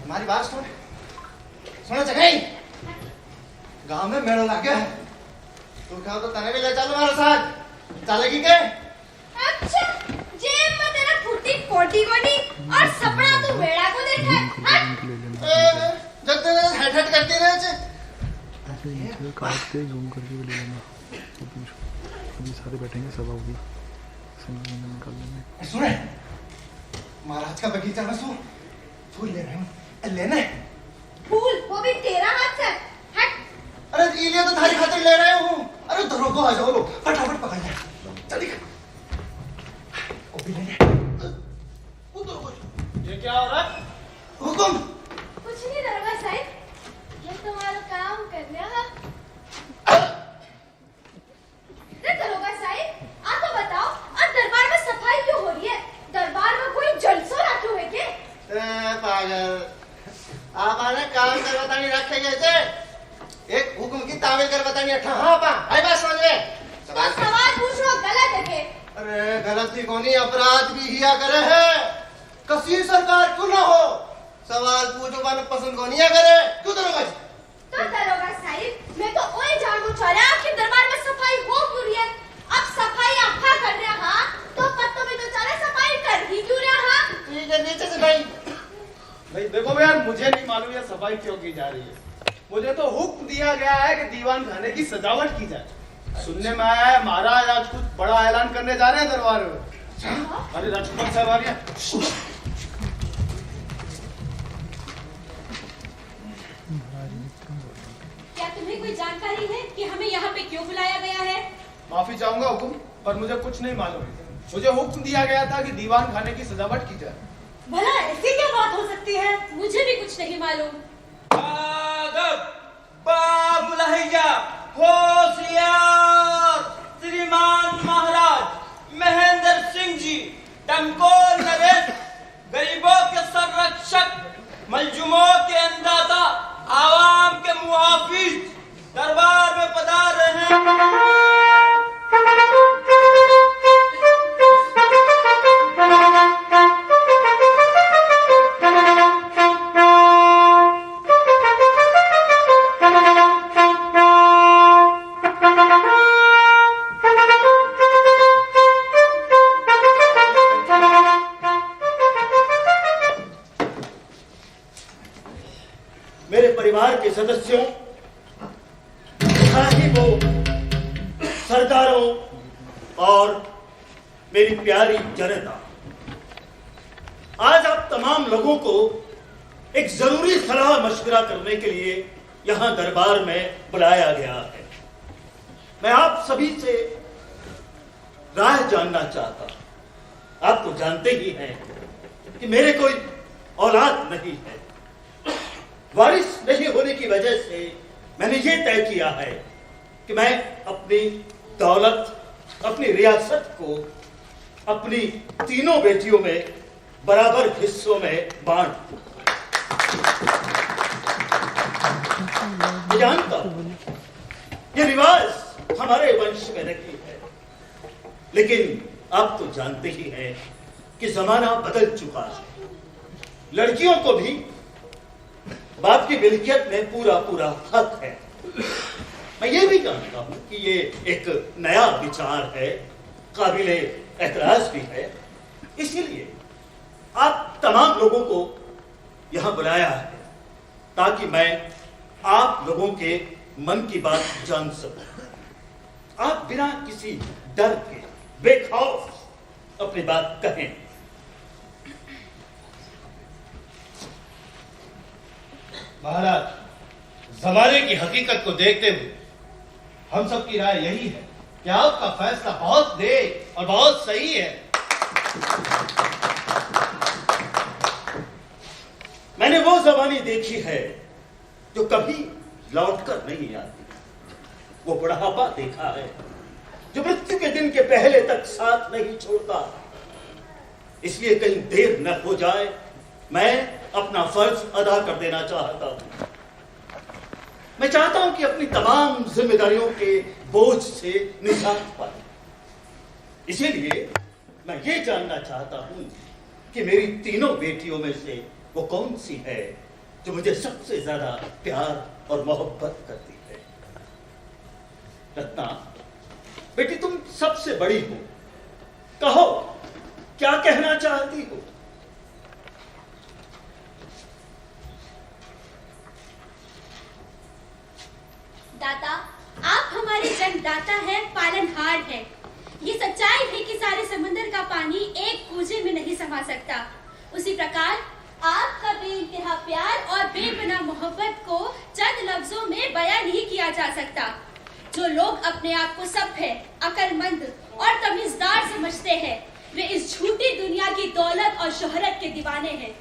हमारी बात सुनो जगह गांव में मेला लग गया है तो क्या तो तने भी ले चलो हमारे साथ चलेगी के? अच्छा जेब में तेरा फुटी कोटी कोटी और सपना तू मेला को देखा है जब तेरे हेड हेड करती रहे छे ऐसे काट के जूम करके ले लेना अभी सारे बैठेंगे सब होगी निकाल लेंगे। सुने महाराज का बगीचा में सो फूल ले रहे हैं लेने फूल वो भी तेरा हाथ से हट। अरे इलिया तो थारी खातिर ले रहे हूँ। अरे धरो को आ जाओ लोग फटाफट पकड़ ले चल दिखा वो भी लेने ये क्या हो रहा है? हुकुम कुछ नहीं दरोगा साहब ये तुम्हारा काम कर लिया दरोगा साहब आप तो बताओ अब दरबार में सफाई क्यों हो रही है? दरबार में कोई जलसो रखो है क्या? पागल आप आने काम करवाता नहीं रखे गए थे एक हुकुम की तामील करवाता नहीं अठा हाँ पा आई बात समझ में तो सवाल पूछो गलत है के? अरे गलती कोनी अपराध भी किया करे है कसी सरकार क्यों ना हो सवाल पूछो वाले पसंद को नहीं करे क्यों दरोगा जी? तो दरोगा साहब मैं तो वही जानना चाह रहा कि दरबार में सफाई हो क्यों रही है? अब सफाई आपका कर रहा हां तो पत्तों में तो चले सफाई कर ही क्यों रहा हां? ठीक है नीचे से भाई देखो यार मुझे नहीं मालूम ये सफाई क्यों की जा रही है। मुझे तो हुक्म दिया गया है कि दीवान खाने की सजावट की जाए। सुनने में आया है महाराज आज कुछ बड़ा ऐलान करने जा रहे हैं दरबार में। अरे राजकुमार साहब आ रहे हैं। क्या तुम्हें कोई जानकारी है कि हमें यहाँ पे क्यों बुलाया गया है? माफी चाहूंगा हुकुम पर मुझे कुछ नहीं मालूम। मुझे हुक्म दिया गया था कि दीवान खाने की सजावट की जाए। भला ऐसी क्या बात हो सकती है? मुझे भी कुछ नहीं मालूम। होशियार श्रीमान महाराज महेंद्र सिंह जी डमकोर नरेश गरीबों के संरक्षक मलजुमों के अंदाजा आवाम के मुहाफिज दरबार में पधार रहे हैं। मेरे परिवार के सदस्यों साहिबों सरदारों और मेरी प्यारी जनता आज आप तमाम लोगों को एक जरूरी सलाह मशवरा करने के लिए यहां दरबार में बुलाया गया है। मैं आप सभी से राय जानना चाहता हूं। आप तो जानते ही हैं कि मेरे कोई औलाद नहीं है। वारिस नहीं होने की वजह से मैंने ये तय किया है कि मैं अपनी दौलत अपनी रियासत को अपनी तीनों बेटियों में बराबर हिस्सों में बांट दूं। मैं जानता हूं ये रिवाज हमारे वंश में नहीं है लेकिन आप तो जानते ही हैं कि जमाना बदल चुका है। लड़कियों को भी बाप की मिल्कियत में पूरा पूरा हक है। मैं ये भी जानता हूं कि ये एक नया विचार है काबिले एतराज भी है। इसीलिए आप तमाम लोगों को यहां बुलाया है ताकि मैं आप लोगों के मन की बात जान सकूं। आप बिना किसी डर के बेखौफ अपनी बात कहें। महाराज जमाने की हकीकत को देखते हुए हम सब की राय यही है कि आपका फैसला बहुत नेक और बहुत सही है। मैंने वो जवानी देखी है जो कभी लौटकर नहीं आती। वो बुढ़ापा देखा है जो मृत्यु के दिन के पहले तक साथ नहीं छोड़ता। इसलिए कहीं देर न हो जाए मैं अपना फर्ज अदा कर देना चाहता हूं। मैं चाहता हूं कि अपनी तमाम जिम्मेदारियों के बोझ से निजात पाए। इसीलिए मैं ये जानना चाहता हूं कि मेरी तीनों बेटियों में से वो कौन सी है जो मुझे सबसे ज्यादा प्यार और मोहब्बत करती है। रत्ना बेटी, तुम सबसे बड़ी हो, कहो क्या कहना चाहती हो? दाता, आप हमारे जन्मदाता हैं, पालनहार हैं। ये सच्चाई है कि सारे समंदर का पानी एक कूजे में नहीं समा सकता। उसी प्रकार आपका बेइंतहा प्यार और बेपनाह मोहब्बत को चंद लफ्जों में बयां नहीं किया जा सकता। जो लोग अपने आप को सभ्य, अक्लमंद और तमीजदार समझते हैं, वे इस झूठी दुनिया की दौलत और शोहरत के दीवाने हैं।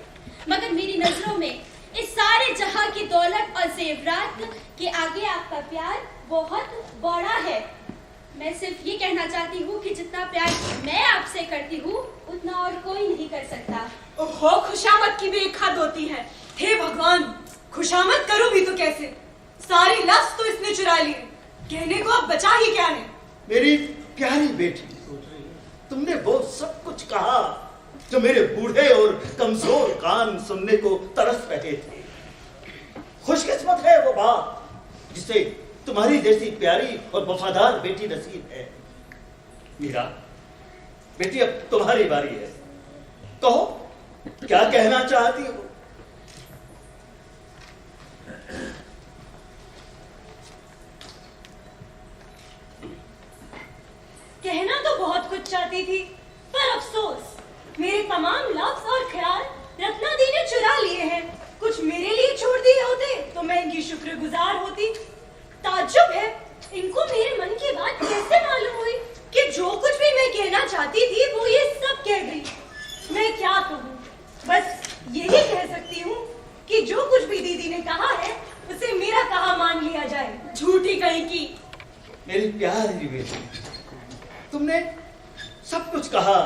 मगर मेरी नजरों में इस सारे जहां की दौलत और जेवरात के आगे आपका प्यार बहुत बड़ा है। मैं सिर्फ ये कहना चाहती हूँ कि जितना प्यार मैं आपसे करती हूँ, उतना और कोई नहीं कर सकता। ओहो, खुशामद की भी एक हद होती है। हे भगवान, खुशामद करूं भी तो कैसे? सारे लफ्ज तो इसने चुरा लिए, कहने को अब बचा ही क्या ने? मेरी प्यारी बेटी, तुमने वो सब कुछ कहा जो मेरे बूढ़े और कमजोर कान सुनने को तरस रहे थे। खुशकिस्मत है वो बाप जिसे तुम्हारी जैसी प्यारी और वफादार बेटी नसीब है। मीरा बेटी, अब तुम्हारी बारी है, कहो क्या कहना चाहती हो? कहना तो बहुत कुछ चाहती थी, पर अफसोस मेरे तमाम लफ्ज और ख्याल रत्ना दी ने चुरा लिए हैं। कुछ मेरे लिए छोड़ दिए होते तो मैं इनकी शुक्रगुजार होती। ताज्जुब है, इनको मेरे मन की बात कैसे मालूम हुई कि जो कुछ भी मैं कहना चाहती थी वो ये सब कह गई। मैं क्या कहूँ, बस यही कह सकती हूँ कि जो कुछ भी दीदी ने कहा है उसे मेरा कहा मान लिया जाए। झूठी कहीं की। मेरी प्यारी बेटी, तुमने सब कुछ कहा।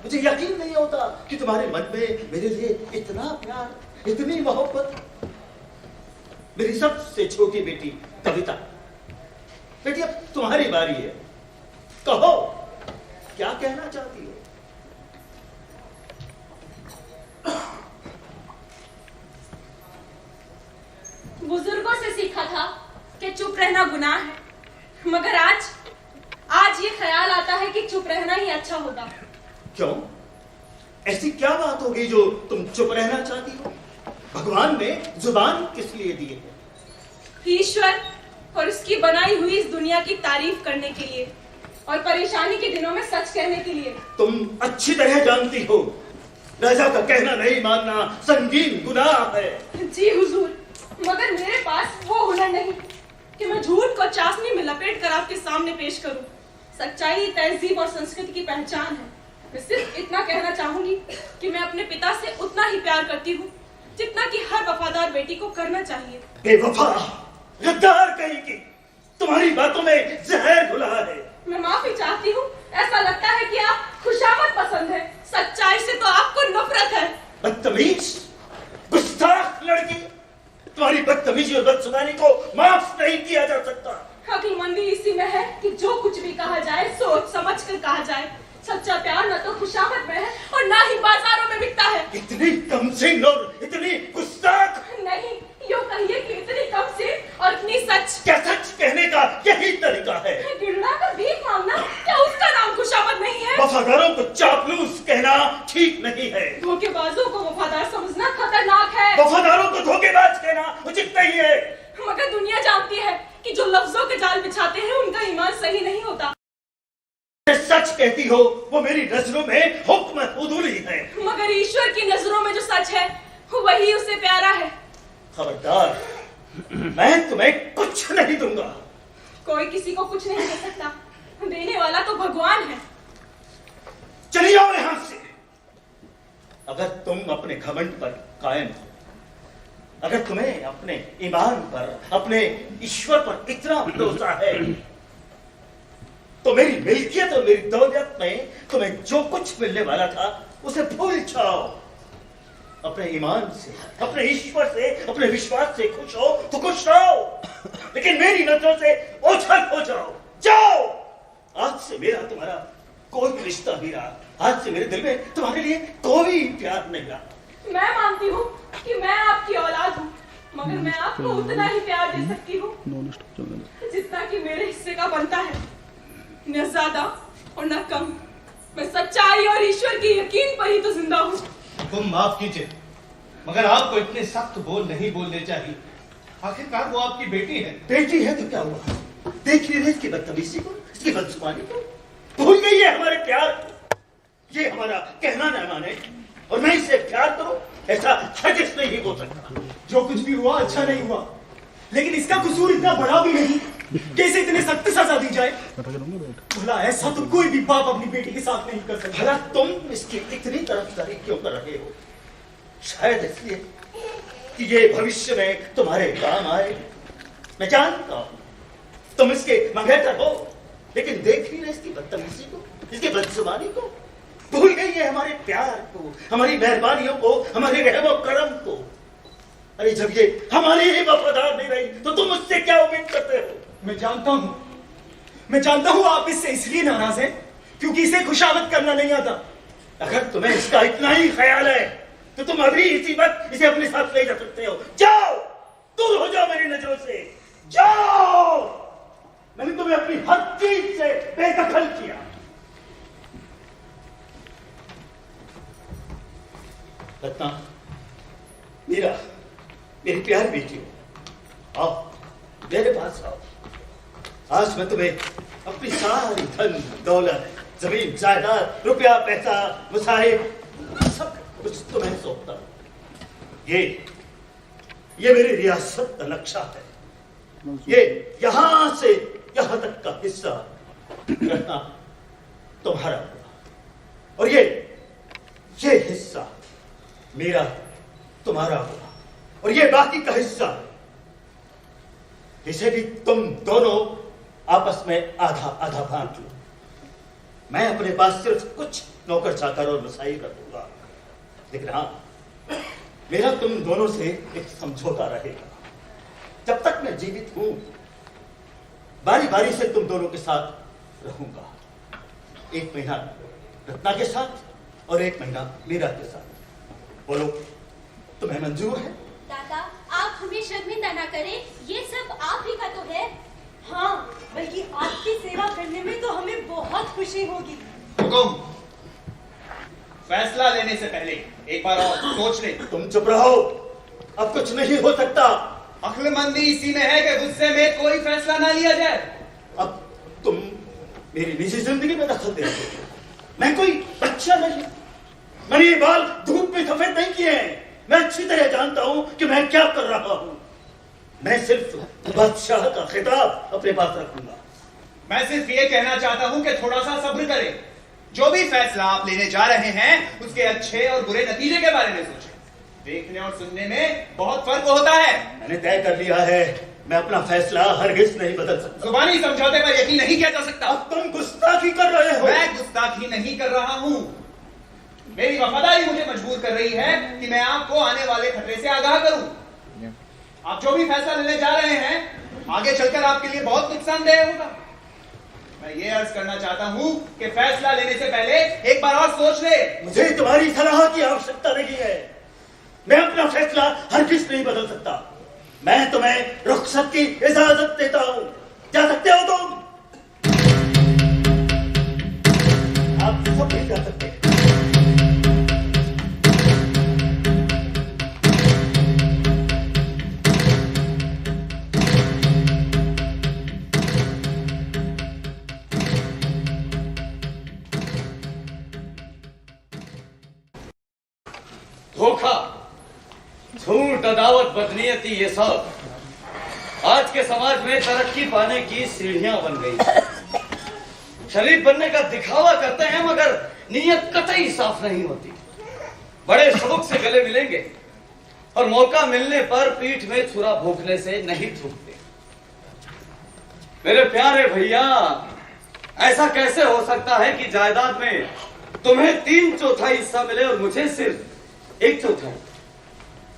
मुझे यकीन नहीं होता कि तुम्हारे मन में मेरे लिए इतना प्यार, इतनी मोहब्बत। मेरी सबसे छोटी बेटी कविता, बेटी अब तुम्हारी बारी है, कहो क्या कहना चाहती हो? बुजुर्गों से सीखा था कि चुप रहना गुनाह है, मगर आज ये ख्याल आता है कि चुप रहना ही अच्छा होगा। क्यों? ऐसी क्या बात होगी जो तुम चुप रहना चाहती हो? भगवान ने जुबान किस लिए दी है? ईश्वर और उसकी बनाई हुई इस दुनिया की तारीफ करने के लिए और परेशानी के दिनों में सच कहने के लिए। तुम अच्छी तरह जानती हो राजा का कहना नहीं मानना संगीन गुनाह है। जी हुजूर, मगर मेरे पास वो हुनर नहीं कि मैं झूठ को चाशनी में लपेट कर आपके सामने पेश करूं। सच्चाई तहजीब और संस्कृति की पहचान है। मैं सिर्फ इतना कहना चाहूंगी कि मैं अपने पिता से उतना ही प्यार करती हूँ जितना कि हर वफादार बेटी को करना चाहिए। बेवफा, गद्दार कहीं की, तुम्हारी बातों में जहर घुला है। मैं माफी चाहती हूँ, ऐसा लगता है कि आप खुशामद पसंद है, सच्चाई से तो आपको नफरत है। बदतमीज, गुस्ताख लड़की, तुम्हारी बदतमीजी और बदजुबानी को माफ नहीं किया जा सकता। अक्लमंदी इसी में है कि जो कुछ भी कहा जाए सोच समझ कर कहा जाए। सच्चा प्यार न तो खुशामद में है और ना ही बाजारों में बिकता है। इतनी कमसीन और इतनी गुस्ताख नहीं, यूँ कहिए कि इतनी कमसीन और इतनी सच। क्या सच कहने का यही तरीका है? गिरना का भीख मांगना, क्या उसका नाम खुशामद नहीं है? वफादारों को चापलूस कहना ठीक नहीं है। धोखेबाजों को वफादार समझना खतरनाक है। वफादारों को धोखेबाज कहना उचित नहीं है। मगर दुनिया जानती है कि जो लफ्जों के जाल बिछाते हैं उनका ईमान सही नहीं होता। सच कहती हो वो मेरी नजरों में हुक्म उदूली है। मगर ईश्वर की नजरों में जो सच है वही उसे प्यारा है। खबरदार, मैं तुम्हें कुछ नहीं दूंगा। कोई किसी को कुछ नहीं दे सकता, देने वाला तो भगवान है। चली जाओ यहां से। अगर तुम अपने घमंड पर कायम हो, अगर तुम्हें अपने ईमान पर, अपने ईश्वर पर इतना भरोसा है, तो मेरी मिल्कियत और मेरी दौलत में तुम्हें जो कुछ मिलने वाला था उसे भूल जाओ। अपने ईमान से, अपने ईश्वर से, अपने विश्वास से खुश हो तो खुश रहो, लेकिन मेरी नजरों से ओझल हो जाओ। जाओ, आज से मेरा तुम्हारा कोई रिश्ता नहीं रहा। आज से मेरे दिल में तुम्हारे लिए कोई प्यार नहीं रहा। मैं मानती हूँ कि मैं आपकी औलाद हूँ, मगर मैं आपको उतना ही प्यार दे सकती हूँ नॉन स्टॉप चलने दो। जितना कि मेरे हिस्से का बनता है, न ज्यादा और न कम। मैं सच्चाई और ईश्वर की यकीन पर ही तो जिंदा हूँ। तुम माफ कीजिए, मगर आपको इतने सख्त बोल नहीं बोलने चाहिए। आखिरकार वो आपकी बेटी है। बेटी है तो क्या हुआ? देख रही है इसकी बदतमीजी को, इसकी बदजुबानी को। भूल गई है हमारे प्यार को। ये हमारा कहना न माने और मैं इससे प्यार करूं, ऐसा हरगिज़ नहीं हो सकता। जो कुछ भी हुआ अच्छा नहीं हुआ, लेकिन इसका कसूर इतना बड़ा भी नहीं कि इसे इतने सख्त सजा दी जाए। भला ऐसा तो कोई भी बाप अपनी बेटी के साथ नहीं कर सकता। भला तुम इसकी इतनी तरफदारी क्यों कर रहे हो? शायद इसलिए कि ये भविष्य में तुम्हारे काम आए। मैं जानता हूं तुम इसके मंगेतर हो, लेकिन देख नहीं रहे इसकी बदतमीजी को, इसकी बदजुबानी को। भूल गई है हमारे प्यार को, हमारी मेहरबानियों को, हमारे रहमो करम को। अरे जब ये हमारी ही वफादार नहीं रही तो तुम मुझसे क्या उम्मीद करते हो? मैं जानता हूं आप इससे इसलिए नाराज हैं क्योंकि इसे खुशामद करना नहीं आता। अगर तुम्हें इसका इतना ही ख्याल है तो तुम अभी इसी वक्त इसे अपने साथ ले जा सकते हो। जाओ, दूर हो जाओ मेरी नजरों से, जाओ। मैंने तुम्हें अपनी हर चीज से बेदखल किया। रत्ना, मीरा, मेरी प्यारी बेटी हो, आओ मेरे पास आओ। आज मैं तुम्हें अपनी सारी धन दौलत, जमीन जायदाद, रुपया पैसा, मुसाहिब, सब कुछ तुम्हें सौंपता हूं। ये मेरी रियासत का नक्शा है। ये यहां से यहां तक का हिस्सा रखना तुम्हारा होगा और ये हिस्सा मेरा तुम्हारा होगा और ये बाकी का हिस्सा इसे भी तुम दोनों आपस में आधा आधा बांट लो। मैं अपने पास सिर्फ कुछ नौकर चाकर और वसाइल रखूंगा, लेकिन हाँ, मेरा तुम दोनों से एक समझौता रहेगा। जब तक मैं जीवित हूं, बारी बारी से तुम दोनों के साथ रहूंगा। 1 महीना रत्ना के साथ और 1 महीना मीरा के साथ। बोलो, तुम्हें मंजूर है? दादा, आप हमें शर्मिंदा ना करें, ये सब आप ही का तो है। हाँ, बल्कि आपकी सेवा करने में तो हमें बहुत खुशी होगी। हुकुम, फैसला लेने से पहले एक बार और सोच ले। तुम चुप रहो, अब कुछ नहीं हो सकता। अक्लमंदी इसी में है कि गुस्से में कोई फैसला ना लिया जाए। अब तुम मेरी निजी जिंदगी में दखल दे रहे हो। मैं कोई बच्चा नहीं, मैंने ये बाल धूप में सफेद नहीं किए हैं। मैं अच्छी तरह जानता हूं कि मैं क्या कर रहा हूं। मैं सिर्फ बादशाह का खिताब अपने पास रखूंगा। मैं सिर्फ ये कहना चाहता हूं कि थोड़ा सा सब्र करें। जो भी फैसला आप लेने जा रहे हैं उसके अच्छे और बुरे नतीजे के बारे में सोचें। देखने और सुनने में बहुत फर्क होता है। मैंने तय कर लिया है, मैं अपना फैसला हरगिज नहीं बदल सकता। जुबानी समझौते पर यकीन नहीं किया जा सकता। अब तुम गुस्ताखी कर रहे हो। मैं गुस्ताखी नहीं कर रहा हूं। मेरी वफादारी मुझे मजबूर कर रही है कि मैं आपको आने वाले खतरे से आगाह करूं। आप जो भी फैसला लेने जा रहे हैं आगे चलकर आपके लिए बहुत नुकसानदेह होगा। मैं ये अर्ज करना चाहता हूं कि फैसला लेने से पहले एक बार और सोच ले। मुझे तुम्हारी सलाह की आवश्यकता नहीं है। मैं अपना फैसला हरगिज नहीं बदल सकता। मैं तुम्हें रुखसत की इजाजत देता हूं। जा सकते हो तुम। आप सब नहीं जा सकते। धोखा, झूठ, अदावत, बदनीयती, ये सब आज के समाज में तरक्की पाने की सीढ़ियां बन गई। शरीफ बनने का दिखावा करते हैं मगर नीयत कतई साफ नहीं होती। बड़े शौक से गले मिलेंगे और मौका मिलने पर पीठ में छुरा भोंकने से नहीं थूकते। मेरे प्यारे भैया, ऐसा कैसे हो सकता है कि जायदाद में तुम्हें 3/4 हिस्सा मिले और मुझे सिर्फ 1/4?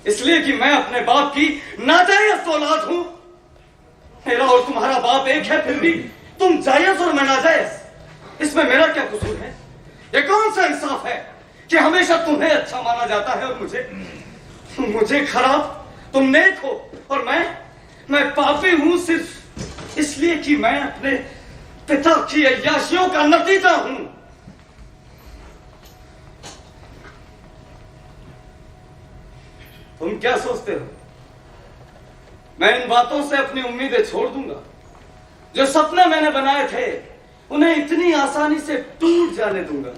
इसलिए कि मैं अपने बाप की नाजायज औलाद हूं। मेरा और तुम्हारा बाप एक है, फिर भी तुम जायज और मैं नाजायज। इसमें मेरा क्या कसूर है? ये कौन सा इंसाफ है कि हमेशा तुम्हें अच्छा माना जाता है और मुझे खराब? तुम नेक हो और मैं पापी हूं सिर्फ इसलिए कि मैं अपने पिता की अय्याशियों का नतीजा हूं। तुम क्या सोचते हो मैं इन बातों से अपनी उम्मीदें छोड़ दूंगा? जो सपने मैंने बनाए थे उन्हें इतनी आसानी से टूट जाने दूंगा?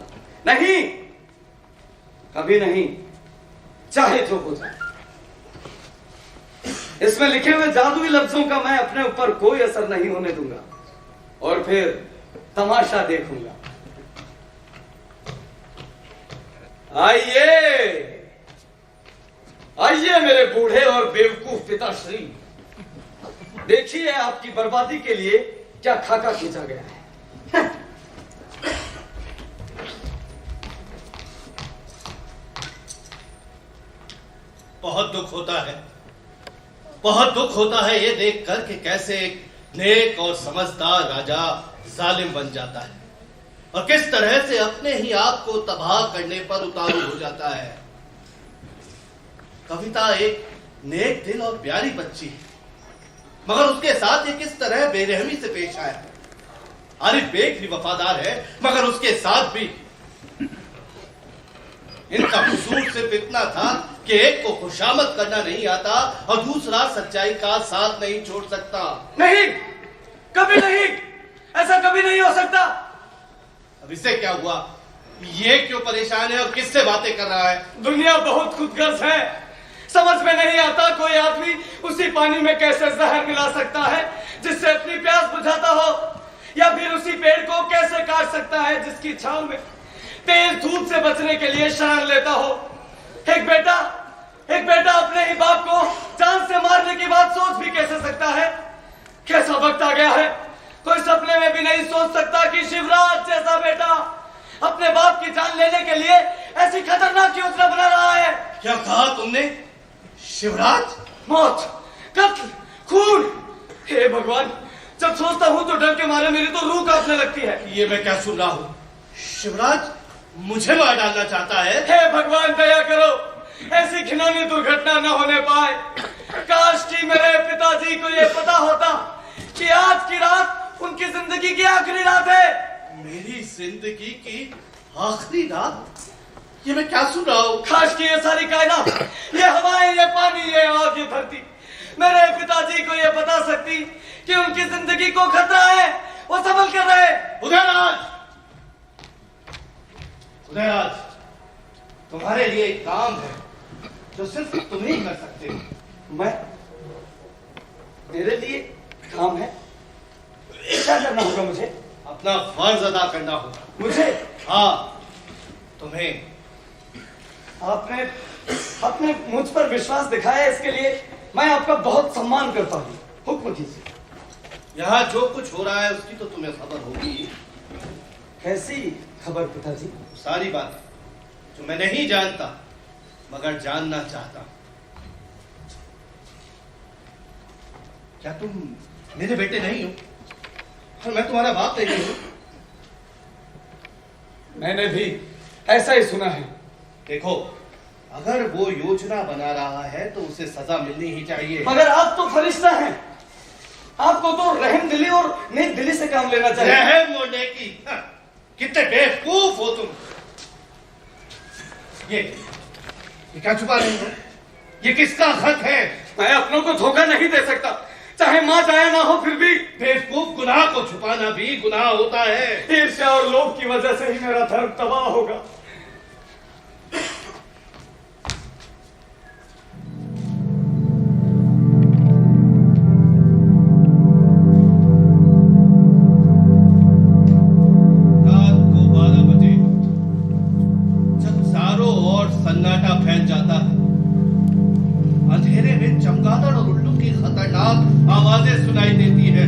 नहीं, कभी नहीं, चाहे जो हो जाए। इसमें लिखे हुए जादुई लफ्जों का मैं अपने ऊपर कोई असर नहीं होने दूंगा और फिर तमाशा देखूंगा। आइए आइए मेरे बूढ़े और बेवकूफ पिताश्री, देखिए आपकी बर्बादी के लिए क्या खाका खींचा गया है। बहुत दुख होता है, बहुत दुख होता है ये देखकर कि कैसे एक नेक और समझदार राजा जालिम बन जाता है और किस तरह से अपने ही आप को तबाह करने पर उतारू हो जाता है। कविता एक नेक दिल और प्यारी बच्ची है, मगर उसके साथ ये किस तरह बेरहमी से पेश आया। आरिफ बेग भी वफादार है, मगर उसके साथ भी इनका कसूर सिर्फ इतना था कि एक को खुशामद करना नहीं आता और दूसरा सच्चाई का साथ नहीं छोड़ सकता। नहीं, कभी नहीं, ऐसा कभी नहीं हो सकता। अब इससे क्या हुआ? ये क्यों परेशान है और किससे बातें कर रहा है? दुनिया बहुत खुदगर्ज है, समझ में नहीं आता कोई आदमी उसी पानी में कैसे जहर मिला सकता है जिससे अपनी प्यास बुझाता हो, या फिर उसी पेड़ को कैसे काट सकता है जिसकी छांव में तेज धूप से बचने के लिए शरण लेता हो। एक बेटा अपने ही बाप को जान से मारने की बात सोच भी कैसे सकता है? कैसा वक्त आ गया है, कोई सपने में भी नहीं सोच सकता कि शिवराज जैसा बेटा अपने बाप की जान लेने के लिए ऐसी खतरनाक योजना बना रहा है। क्या कहा तुमने? शिवराज? मौत, कत्ल, खून। हे भगवान, जब सोचता हूं तो डर के मारे मेरी तो रूह कांपने लगती है। ये मैं क्या सुन रहा हूं? शिवराज मुझे मार डालना चाहता है? हे भगवान दया करो, ऐसी घिनौनी दुर्घटना न होने पाए। काश कि मेरे पिताजी को ये पता होता कि आज की रात उनकी जिंदगी की आखिरी रात है। मेरी जिंदगी की आखिरी रात? ये मैं क्या सुन रहा हूं? काश कि ये सारी कायनात, ये हवाएं, ये पानी, ये आग, ये धरती मेरे पिताजी को ये बता सकती कि उनकी जिंदगी को खतरा है, वो संभल कर रहे। उदयराज, तुम्हारे लिए एक काम है जो सिर्फ तुम ही कर सकते हो। मेरे लिए काम है? क्या करना होगा मुझे? अपना फर्ज अदा करना होगा। मुझे? हाँ, तुम्हें। आपने मुझ पर विश्वास दिखाया, इसके लिए मैं आपका बहुत सम्मान करता हूँ। हुक्म कीजिए। यहाँ जो कुछ हो रहा है उसकी तो तुम्हें खबर होगी। कैसी खबर पिताजी? सारी बात जो मैं नहीं जानता मगर जानना चाहता हूं। क्या तुम मेरे बेटे नहीं हो? और मैं तुम्हारा बाप नहीं हूं? मैंने भी ऐसा ही सुना है। देखो, अगर वो योजना बना रहा है तो उसे सजा मिलनी ही चाहिए। मगर आप तो फरिश्ता हैं, आपको तो रहम दिली और नेक दिली से काम लेना चाहिए। रहम और नेकी? कितने बेवकूफ हो तुम। ये क्या छुपा रही हो? ये किसका खत है? मैं अपनों को धोखा नहीं दे सकता, चाहे मां चाहे ना हो। फिर भी बेवकूफ, गुनाह को छुपाना भी गुनाह होता है। ईर्ष्या और लोभ की वजह से ही मेरा धर्म तबाह होगा। रात को 12 बजे जब चारों ओर सन्नाटा फैल जाता है, अंधेरे में चमगादड़ और उल्लू की खतरनाक आवाजें सुनाई देती है।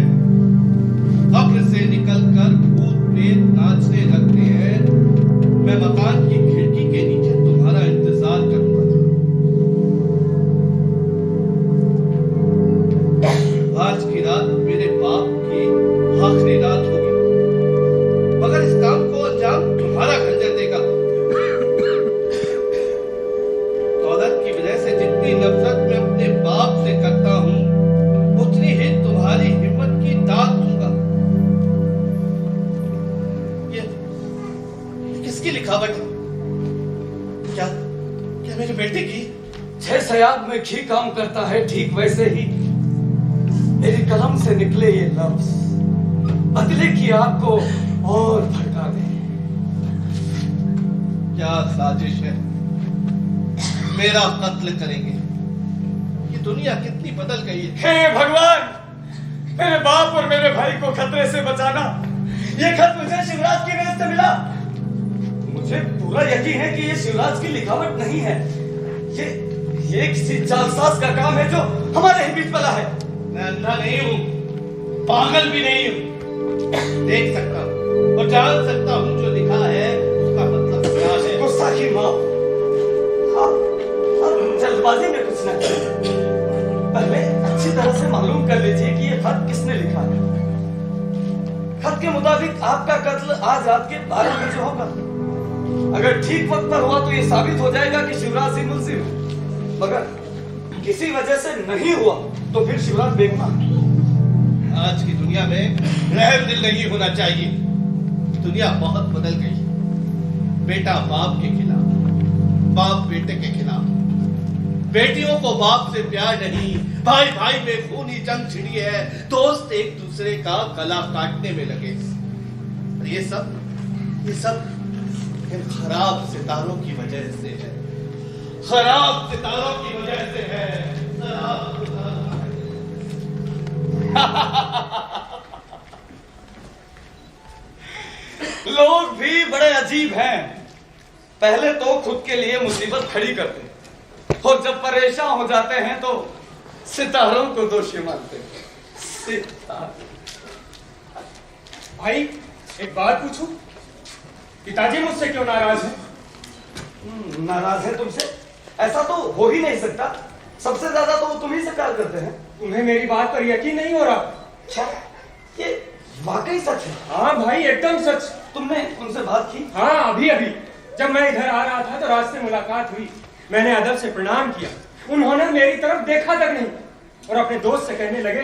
कब्र से निकलकर भूत प्रेत नाचने लगते हैं। मैं मकान की खिड़की के नीचे तुम्हारा इंतजार करूंगा। आज की रात मेरे बाप की आखिरी रात होगी, मगर इस काम को अंजाम तुम्हारा खंजर देगा। दौलत की वजह से जितनी नफरत मैं अपने बाप लिखावट हो। क्या क्या मेरे बेटे की? जैसे आग में घी काम करता है, ठीक वैसे ही मेरी कलम से निकले ये लफ्ज बदले की आग को और भड़का दे। क्या साजिश है? मेरा कत्ल करेंगे? ये दुनिया कितनी बदल गई है। हे भगवान, मेरे बाप और मेरे भाई को खतरे से बचाना। ये खत मुझे शिवराज की मेज से मिला। मुझे पूरा यकीन है कि ये शिवराज की लिखावट नहीं है। ये किसी जालसाज का काम है जो हमारे ही बीच वाला है। मैं अंधा नहीं हूं, पागल भी नहीं हूं। देख सकता हूं और जान सकता हूं जो लिखा है उसका मतलब क्या है। गुस्ताखी माफ। आप जल्दबाजी में कुछ न करें। पहले अच्छी तरह से मालूम कर लीजिए कि ये खत किसने लिखा है। खत के मुताबिक आपका कत्ल आज रात के 12 बजे होगा। अगर ठीक वक्त पर हुआ तो ये साबित हो जाएगा कि शिवराज ही मुलजिम है। मगर किसी वजह से नहीं हुआ तो फिर शिवराज बेगुनाह। आज की दुनिया में रहम दिल नहीं होना चाहिए। दुनिया बहुत बदल गई। बेटा बाप के खिलाफ, बाप बेटे के खिलाफ। बेटियों को बाप से प्यार नहीं, भाई भाई में खूनी जंग छिड़ी है। दोस्त एक दूसरे का गला काटने में लगे। और ये सब इन खराब सितारों की वजह से है। खराब सितारों की वजह से है। खराब सितारों लोग भी बड़े अजीब हैं। पहले तो खुद के लिए मुसीबत खड़ी करते हैं और जब परेशान हो जाते हैं तो सितारों को दोषी मानते हैं। भाई एक बात पूछूं? पिताजी मुझसे क्यों नाराज हैं? नाराज है तुमसे? ऐसा तो हो ही नहीं सकता। सबसे ज्यादा तो वो तुम ही से प्यार करते हैं। तुम्हें मेरी बात पर यकीन नहीं हो रहा? क्या ये वाकई सच है? हाँ भाई एकदम सच। तुमने उनसे बात की? हाँ अभी जब मैं इधर आ रहा था तो रास्ते में मुलाकात हुई। मैंने अदब से प्रणाम किया। उन्होंने मेरी तरफ देखा तक नहीं और अपने दोस्त से कहने लगे,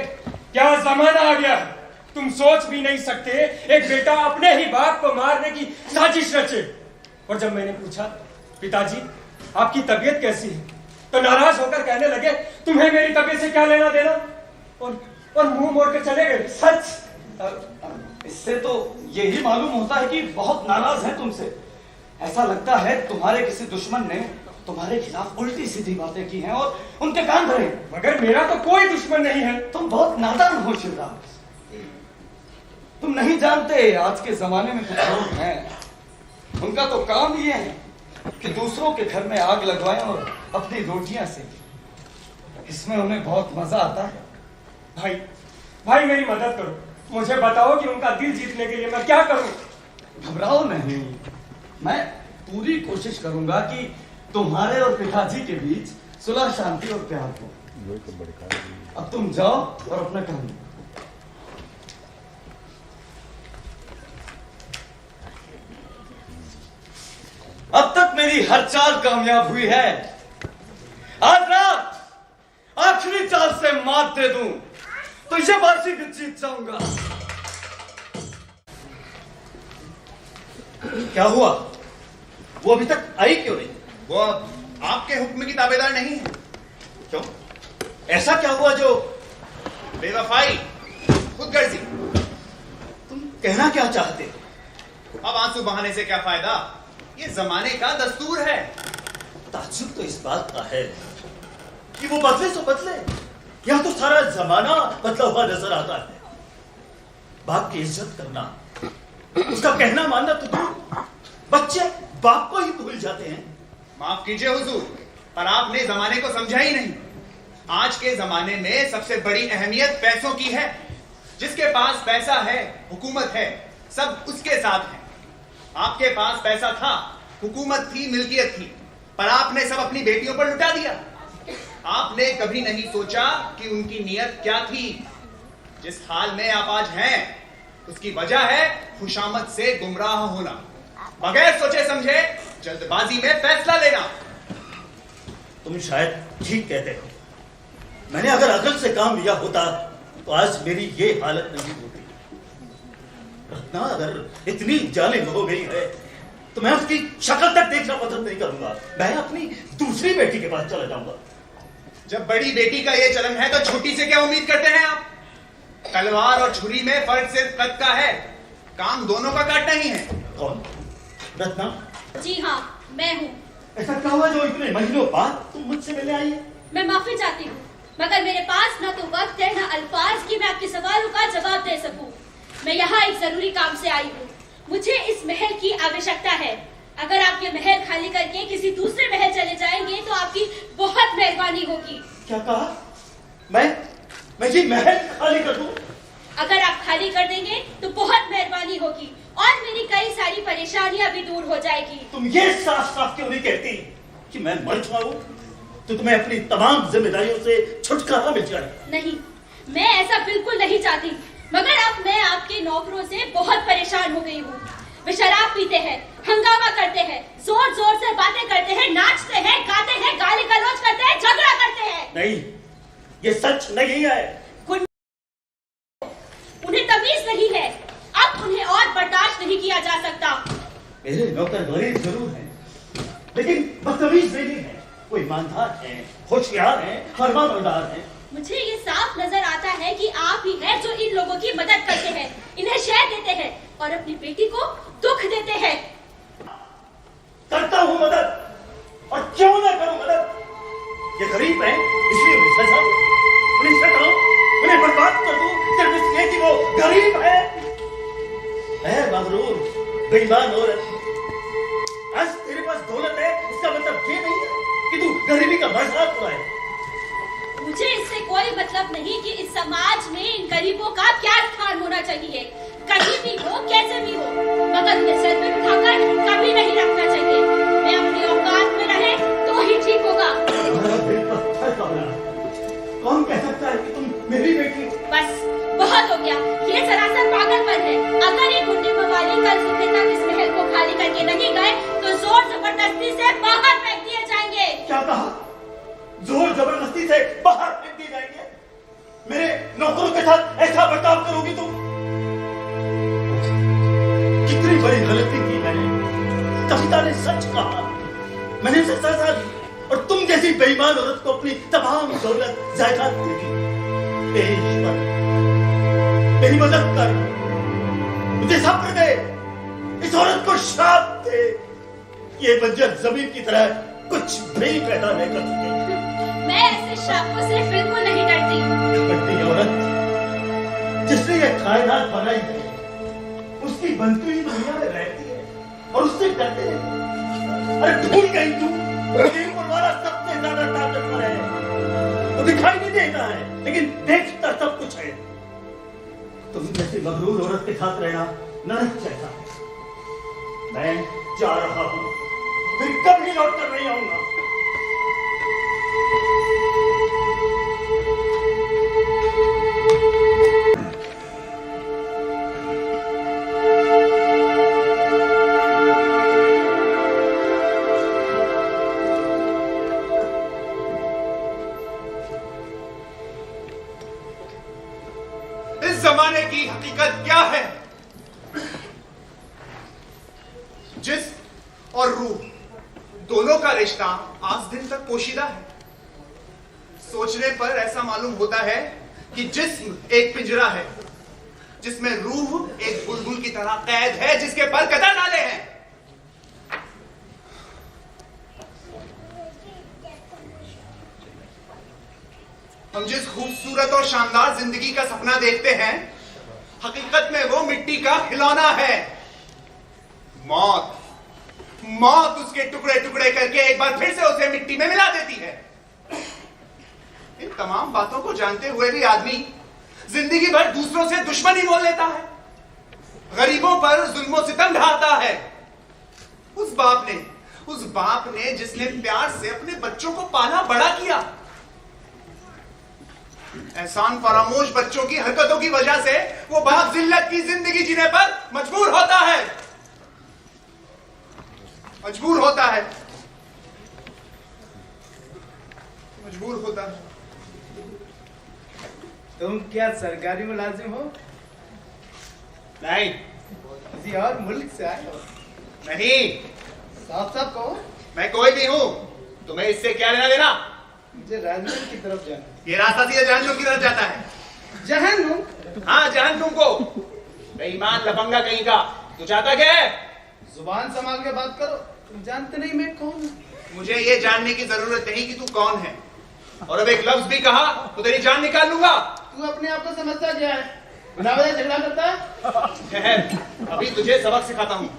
क्या जमाना आ गया, तुम सोच भी नहीं सकते एक बेटा अपने ही बाप को मारने की साजिश रचे। और जब मैंने पूछा, पिताजी आपकी तबीयत कैसी है, तो नाराज होकर कहने लगे, तुम्हें मेरी तबीयत से क्या लेना देना, और मुंह मोड़ के चले गए। सच? इससे तो यही मालूम होता है कि बहुत नाराज हैं तुमसे। ऐसा लगता है तुम्हारे किसी दुश्मन ने तुम्हारे खिलाफ उल्टी सीधी बातें की हैं और उनके कान भरे। मगर मेरा तो कोई दुश्मन नहीं है। तुम बहुत नादान हो शिवराज। तुम नहीं जानते आज के जमाने में कुछ लोग हैं, उनका तो काम ये है कि दूसरों के घर में आग लगवाएं और अपनी रोटियां सेकें। इसमें उन्हें बहुत मजा आता है। भाई मेरी मदद करो, मुझे बताओ कि उनका दिल जीतने के लिए मैं क्या करूं? घबराओ नहीं, मैं पूरी कोशिश करूंगा कि तुम्हारे और पिताजी के बीच सुलह शांति और प्यार हो। अब तुम जाओ और अपना काम करो। अब तक मेरी हर चाल कामयाब हुई है। आज रात आखिरी चाल से मात दे दूं तो ये बाजी भी जीत जाऊंगा। क्या हुआ? वो अभी तक आई क्यों नहीं? वो आपके हुक्म की ताबेदार नहीं है। क्यों? ऐसा क्या हुआ जो? बेवफाई, खुदगर्जी। तुम कहना क्या चाहते? अब आंसू बहाने से क्या फायदा, ये जमाने का दस्तूर है। ताज्जुब तो इस बात का है कि वो बदले तो बदले, यहां तो सारा जमाना बदला हुआ नजर आता है। बाप की इज्जत करना, उसका कहना मानना तो दूर, बच्चे बाप को ही भूल जाते हैं। माफ कीजिए हुजूर, पर आपने जमाने को समझा ही नहीं। आज के जमाने में सबसे बड़ी अहमियत पैसों की है। जिसके पास पैसा है, हुकूमत है, सब उसके साथ है। आपके पास पैसा था, हुकूमत थी, मिल्कियत थी, पर आपने सब अपनी बेटियों पर लुटा दिया। आपने कभी नहीं सोचा कि उनकी नीयत क्या थी। जिस हाल में आप आज हैं, उसकी वजह है खुशामद से गुमराह होना, बगैर सोचे समझे जल्दबाजी में फैसला लेना। तुम शायद ठीक कहते हो। मैंने अगर अकल से काम लिया होता तो आज मेरी ये हालत नहीं होती। रत्ना अगर इतनी जालिम हो गई है तो मैं उसकी शक्ल तक देखना पसंद नहीं करूंगा। मैं अपनी दूसरी बेटी के पास चला जाऊंगा। जब बड़ी बेटी का ये चलन है तो छोटी से क्या उम्मीद करते हैं आप? तलवार और छुरी में फर्क सिर्फ कद का है, काम दोनों का काटना ही है। कौन? रत्ना? जी हाँ, मैं हूँ। ऐसा क्या हुआ जो इतने महीनों बाद तुम मुझसे मिलने आई है? मैं माफी चाहती हूँ, मगर मेरे पास ना तो वक्त है ना अल्फाज कि मैं आपके सवालों का जवाब दे सकूं। मैं यहाँ एक जरूरी काम से आई हूँ। मुझे इस महल की आवश्यकता है। अगर आप ये महल खाली करके किसी दूसरे महल चले जाएंगे तो आपकी बहुत मेहरबानी होगी। क्या कहा? मैं ये महल खाली कर दूं? अगर आप खाली कर देंगे तो बहुत मेहरबानी होगी और मेरी कई सारी परेशानियां भी दूर हो जाएगी। तुम ये साफ साफ क्यों नहीं कहती कि मैं मर जाऊं तो तुम्हें अपनी तमाम जिम्मेदारियों से छुटकारा मिल जाए? नहीं, मैं ऐसा बिल्कुल नहीं चाहती, मगर अब मैं आपके नौकरों से बहुत परेशान हो गई हूँ। वे शराब पीते हैं, हंगामा करते हैं, जोर जोर से बातें करते हैं, नाचते हैं, गाते हैं, गाली गलौज करते हैं, झगड़ा करते हैं। नहीं, ये सच नहीं है। उन्हें तमीज नहीं है, अब उन्हें और बर्दाश्त नहीं किया जा सकता। मेरे नौकर गरीब जरूर हैं, लेकिन बदतमीज नहीं है। वो ईमानदार हैं, होशियार हैं, फरमाबरदार हैं। मुझे ये साफ नजर आता है कि आप ही हैं जो इन लोगों की मदद करते हैं, इन्हें शय देते हैं और अपनी बेटी को दुख देते हैं। करता हूँ मदद, और क्यों ना करूँ मदद? ये गरीब हैं, इसलिए उन्हें सजा दो, उन्हें सताओ, उन्हें बर्बाद कर दो सिर्फ इसलिए कि वो गरीब है। मगरूर, बेईमान औरत, आज तेरे पास दौलत है, इसका मतलब ये नहीं है कि तू गरीबी का मजाक उड़ाए। मुझे इससे कोई मतलब नहीं कि इस समाज में इन गरीबों का क्या स्थान होना चाहिए, कहीं भी हो, कैसे भी हो, मगर उन्हें सर पे बिठाकर कभी नहीं रखना चाहिए। मैं अपनी औकात में रहे तो ही ठीक होगा। कौन कह सकता है कि तुम मेरी बेटी हो? बस बहुत हो गया, ये सरासर पागलपन है। अगर ये गुंडे मवाली कल सुबह तक इस महल को खाली करके नहीं गए तो जोर जबरदस्ती से बाहर फेंक दिए जाएंगे। क्या कहा? जोर जबरदस्ती से बाहर फेंक दिए जाएंगे? मेरे नौकरों के साथ ऐसा बर्ताव करोगी तुम? कितनी बड़ी गलती की मैंने। कविता ने सच कहा, मैंने उसे सजा दी और तुम जैसी बेईमान औरत को अपनी तमाम दौलत जायदाद दे दी। ईश्वर, मेरी मदद कर, मुझे सब्र दे, इस औरत को श्राप दे। ये बंजर जमीन की तरह कुछ भी पैदा नहीं कर सके। मैं ऐसे श्रापों से बिल्कुल नहीं डरती। बड़ी औरत, जिसने ये कायनात बनाई है, उसकी बनती हुई दुनिया में रहती है और उससे डरते हैं। अरे भूल गई तू, ऊपर वाला सबसे ज्यादा ताकतवर है। वो दिखाई नहीं देता है, लेकिन देखता सब कुछ है। तुम जैसी मगरूर औरत के साथ रहना नरक जैसा है। मैं जा रहा हूं, फिर कभी लौट कर नहीं आऊंगा। जमाने की हकीकत क्या है? जिस्म और रूह दोनों का रिश्ता आज दिन तक पोशीदा है। सोचने पर ऐसा मालूम होता है कि जिस्म एक पिंजरा है जिसमें रूह एक बुलबुल की तरह कैद है जिसके पर कदर डाले हैं। हम जिस खूबसूरत और शानदार जिंदगी का सपना देखते हैं, हकीकत में वो मिट्टी का खिलौना है। मौत मौत उसके टुकड़े टुकड़े करके एक बार फिर से उसे मिट्टी में मिला देती है। इन तमाम बातों को जानते हुए भी आदमी जिंदगी भर दूसरों से दुश्मनी मोल लेता है, गरीबों पर जुल्म और सितम ढाता है। उस बाप ने जिसने प्यार से अपने बच्चों को पाला बड़ा किया, एहसान फरामोश बच्चों की हरकतों की वजह से वो बाप जिल्लत की जिंदगी जीने पर मजबूर होता है। तुम क्या सरकारी मुलाजिम हो? नहीं, किसी और मुल्क से आए हो? नहीं। साफ साफ कहो। मैं कोई भी हूँ, तुम्हें इससे क्या लेना देना? मुझे जहन्नुम की तरफ जाना। ये रास्ता सीधे जहन्नुम की तरफ जाता है। जहन्नुम? हाँ, जहन्नुम को। बेईमान लफंगा कहीं का। तू चाहता क्या है? जुबान संभाल के बात करो। तुम जानते नहीं मैं कौन हूँ? मुझे ये जानने की जरूरत नहीं कि तू कौन है, और अब एक लफ्ज भी कहा तो तेरी जान निकाल लूंगा। तू अपने आप को समझता क्या है? बिना वजह झगड़ा करता है? ठहर, अभी तुझे सबक सिखाता हूँ।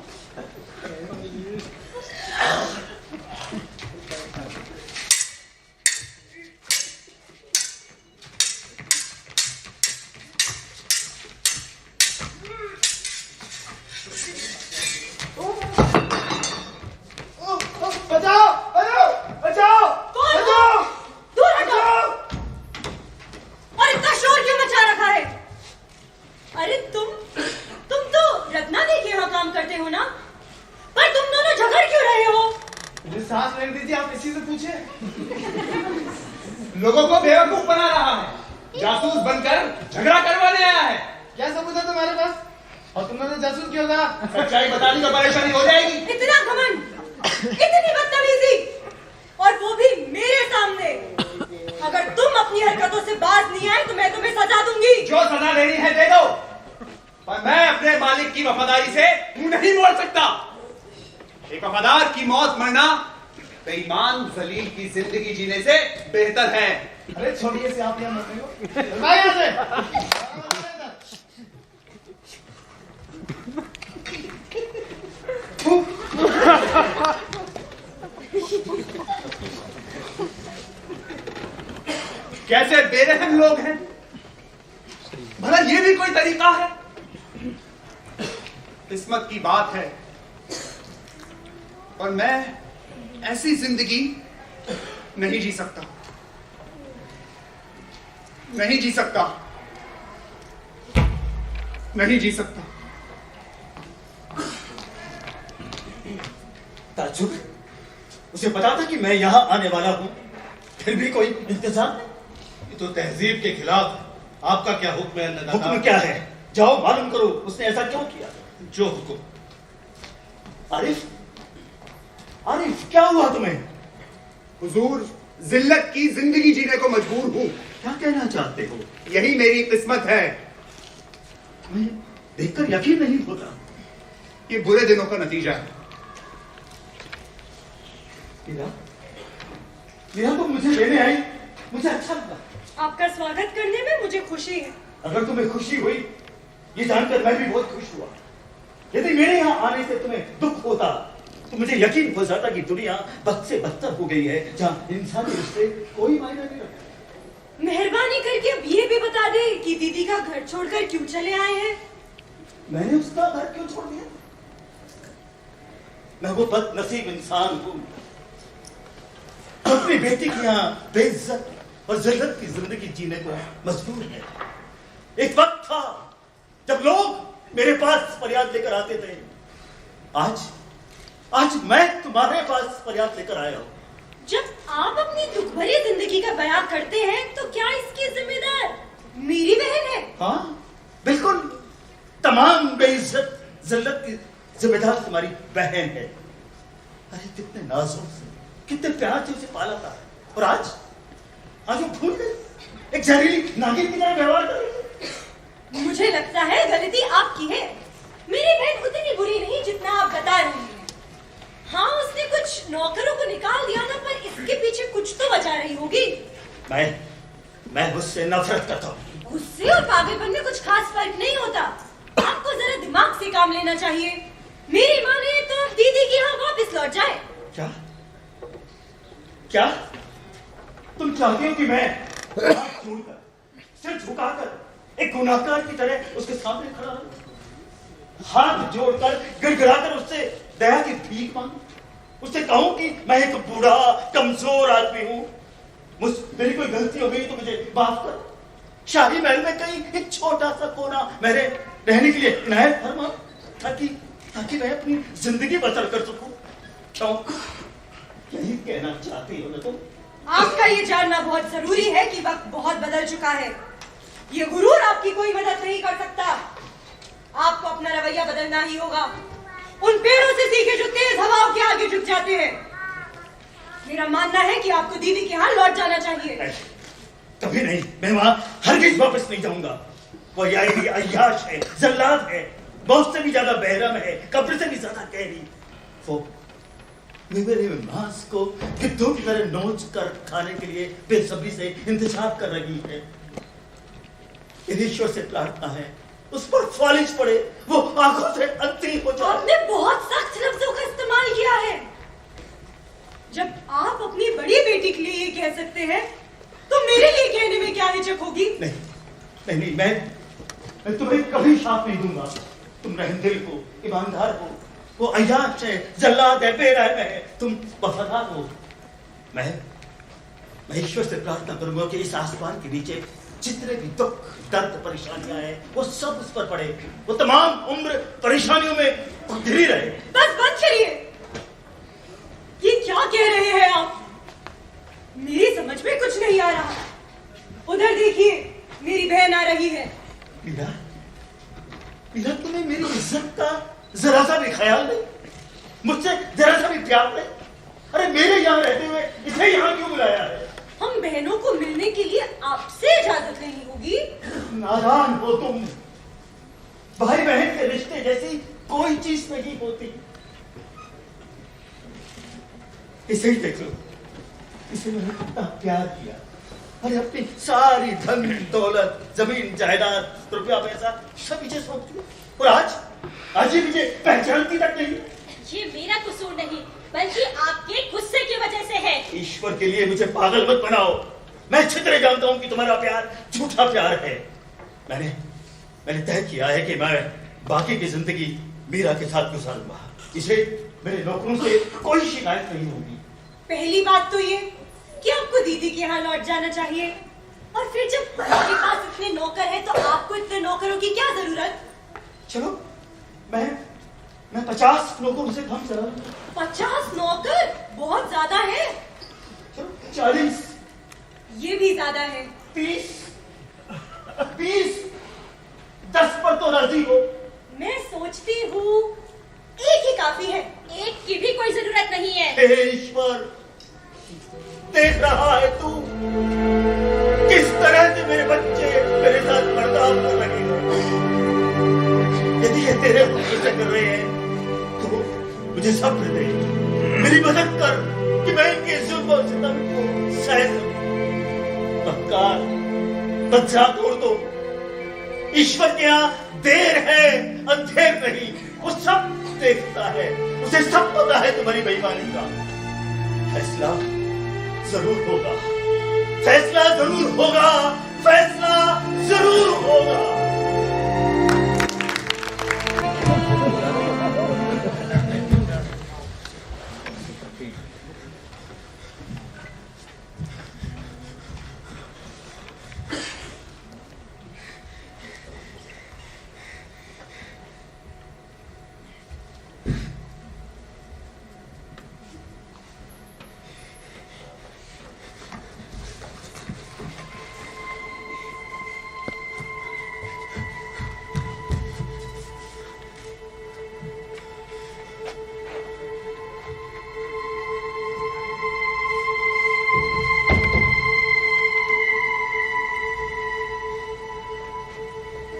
बचाओ! बचाओ! बचाओ! कौन हो? बचाओ! दूर हटो! और इतना शोर क्यों मचा रखा है? अरे तुम तो रत्ना दी के यहाँ काम करते हो ना? पर तुम दोनों झगड़ क्यों रहे हो? मुझे सांस लेने दीजिए, आप किसी से पूछे। लोगों को बेवकूफ बना रहा है, जासूस बनकर झगड़ा करवाने आया है। क्या सबूत है तुम्हारे पास? और तुमने तो जासूस क्यों कहा? सच्चाई बता दी तो परेशानी हो जाएगी। इतना घमंड, इतनी बदतमीजी, और वो भी मेरे सामने। अगर तुम अपनी हरकतों से बाज नहीं आए तो मैं तुम्हें सजा दूंगी। जो सजा लेनी है दे दो, पर मैं अपने मालिक की वफादारी से मुंह नहीं मोड़ सकता। एक वफादार की मौत मरना बेईमान जलील की जिंदगी जीने से बेहतर है। अरे छोड़िए से, आप यहाँ मरने को। भाई यहाँ से। कैसे बेरहम लोग हैं, भला ये भी कोई तरीका है? किस्मत की बात है, और मैं ऐसी जिंदगी नहीं जी सकता, नहीं जी सकता, नहीं जी सकता। ताज्जुब, उसे पता था कि मैं यहाँ आने वाला हूँ, फिर भी कोई इंतजार नहीं। ये तो तहजीब के खिलाफ है। आपका क्या हुक्म है अन्नदाता? हुक्म क्या है? जाओ मालूम करो उसने ऐसा क्यों किया। जो हुक्म। आरिफ, आरिफ क्या हुआ तुम्हें? हुजूर, जिल्लत की जिंदगी जीने को मजबूर हूं। क्या कहना चाहते हो? यही मेरी किस्मत है। मैं देखकर यकीन नहीं होता। ये बुरे दिनों का नतीजा है। मीरा तो मुझे लेने आई, मुझे अच्छा लगा। आपका स्वागत करने में मुझे खुशी है। अगर तुम्हें खुशी हुई, ये जानकर मैं भी बहुत खुश हुआ। यदि मेरे यहाँ आने से तुम्हें दुख होता तो मुझे यकीन हो जाता कि दुनिया बद से बदतर हो गई है, जहाँ इंसानी रिश्ते कोई मायने नहीं रखते। मेहरबानी करके अब ये भी बता दे कि दीदी का घर छोड़कर क्यों चले आए हैं? मैंने उसका घर क्यों छोड़ दिया? मैं वो बदनसीब इंसान हूँ अपनी बेटी की यहाँ बेइज्जत और जिल्लत की जिंदगी जीने को मजबूर है। एक वक्त था जब लोग मेरे पास फरियाद लेकर आते थे। आज मैं तुम्हारे पास फरियाद लेकर आया हूँ। जब आप अपनी दुख भरी जिंदगी का बयान करते हैं तो क्या इसकी जिम्मेदार मेरी बहन है? हाँ बिल्कुल, तमाम बेइज्जत जिल्लत की जिम्मेदार तुम्हारी बहन है। अरे कितने नाजुक से, कितने प्यार से उसे पाला था, और आज वो भूल गई, एक जहरीली नागिन की तरह व्यवहार कर रही है। मुझे लगता है गलती आपकी है। मेरी बहन उतनी बुरी नहीं जितना आप बता रहे हैं। हाँ, उसने कुछ नौकरों को निकाल दिया था, पर इसके पीछे कुछ तो वजह रही होगी। मैं उससे नफरत करता हूँ। गुस्से और पागलपन में कुछ खास फर्क नहीं होता। आपको जरा दिमाग से काम लेना चाहिए। मेरी माने तो दीदी की यहाँ वापस लौट जाए। क्या तुम चाहती हो कि मैं हाथ जोड़कर, सिर झुकाकर एक गुनाहगार की तरह उसके सामने खड़ा रहूं, हाथ जोड़कर गिड़गिड़ाकर उससे दया की भीख मांगूं, उससे कहूं कि मैं एक बूढ़ा कमजोर आदमी हूं, मेरी कोई गलती हो गई तो मुझे माफ कर। शाही महल में कहीं एक छोटा सा कोना मेरे रहने के लिए इनायत फरमा, ताकि मैं अपनी जिंदगी बसर कर सकूं। क्यों? यही कहना चाहती हो ना तुम? आपका ये जानना बहुत जरूरी है कि वक्त बहुत बदल चुका है। ये गुरूर आपकी कोई मदद नहीं कर सकता। आपको अपना रवैया बदलना ही होगा। उन पेड़ों से सीखे जो तेज हवाओं के आगे झुक जाते हैं। मेरा मानना है कि आपको दीदी के यहाँ लौट जाना चाहिए। कभी नहीं, मैं वहां हरगिज वापस नहीं जाऊंगा। वो अय्याश है, जल्लाद है, मौत से भी ज्यादा बेरहम है, कब्र से भी ज्यादा गहरी। वो मेरे मांस को गिद्धों की तरह नोच कर खाने के लिए बेसब्री से इंतजार कर रही है। ईश्वर से प्रार्थना है उस पर फालिज पड़े, वो आंखों से अंतरी हो जाए। आपने बहुत सख्त लफ्जों का इस्तेमाल किया है। जब आप अपनी बड़ी बेटी के लिए ये कह सकते हैं, तो मेरे लिए कहने में क्या हिचक होगी? नहीं, मैं तुम्हें कभी शाप नहीं दूंगा। तुम रहमदिल हो, ईमानदार हो। वो अय्याश है, जल्लाद है, बेरहम है, तुम वफादार हो। मैं ईश्वर से प्रार्थना करूंगा कि इस आसमान के नीचे जितने भी दुख, दर्द, परेशानियां हैं, वो सब उस पर पड़े। वो तमाम उम्र परेशानियों में घिरी रहे। बस बंद करिए। ये क्या कह रहे हैं आप? मेरी समझ में कुछ नहीं आ रहा। उधर देखिए, मेरी बहन आ रही है। मीरा, तुम्हें मेरी इज्जत का जरा सा भी ख्याल नहीं, मुझसे जरा सा भी प्यार नहीं। अरे मेरे यहाँ रहते हुए इसे यहाँ क्यों बुलाया है? हम बहनों को मिलने के लिए आपसे इजाजत लेनी होगी। नादान हो तुम। भाई बहन के रिश्ते जैसी कोई चीज नहीं होती। इसे ही देख लो, इसे मैंने कितना प्यार किया। अरे अपनी सारी धन दौलत, जमीन जायदाद, रुपया पैसा सब पीछे सौंप दिया, और आज ये मुझे पहचानती तक नहीं। ये मेरा कसूर नहीं, बल्कि आपके गुस्से की वजह से है। ईश्वर के लिए मुझे पागल मत बनाओ। मैं अच्छी तरह जानता हूं कि तुम्हारा प्यार झूठा प्यार है। मैंने तय किया है कि मैं बाकी की जिंदगी मीरा के साथ गुजारूंगा। इसे मेरे नौकरों से कोई शिकायत नहीं होगी। पहली बात तो ये कि आपको दीदी के यहाँ लौट जाना चाहिए, और फिर जब आपके पास इतने नौकर हैं, तो आपको इतने नौकरों की क्या जरूरत? चलो, मैं 50 नौकरों से कम चला। 50 नौकर बहुत ज्यादा है। 40, ये भी ज्यादा है। 30, 10 पर तो राजी हो। मैं सोचती हूँ एक ही काफी है। एक की भी कोई जरूरत नहीं है। हे ईश्वर, देख रहा है तू किस तरह से मेरे बच्चे मेरे साथ बर्ताव कर रहे हैं। यदि ये तेरे हुक्म से कर रहे हैं तो मुझे सब्र दे, मेरी मदद कर कि मैं इनके जुल्म और सितम को सह सकूं। बदकार बच्चा तोड़ दो। ईश्वर के यहाँ देर है, अंधेर नहीं। वो सब देखता है, उसे सब पता है तुम्हारी बेईमानी का। फैसला जरूर होगा, फैसला जरूर होगा, फैसला जरूर होगा।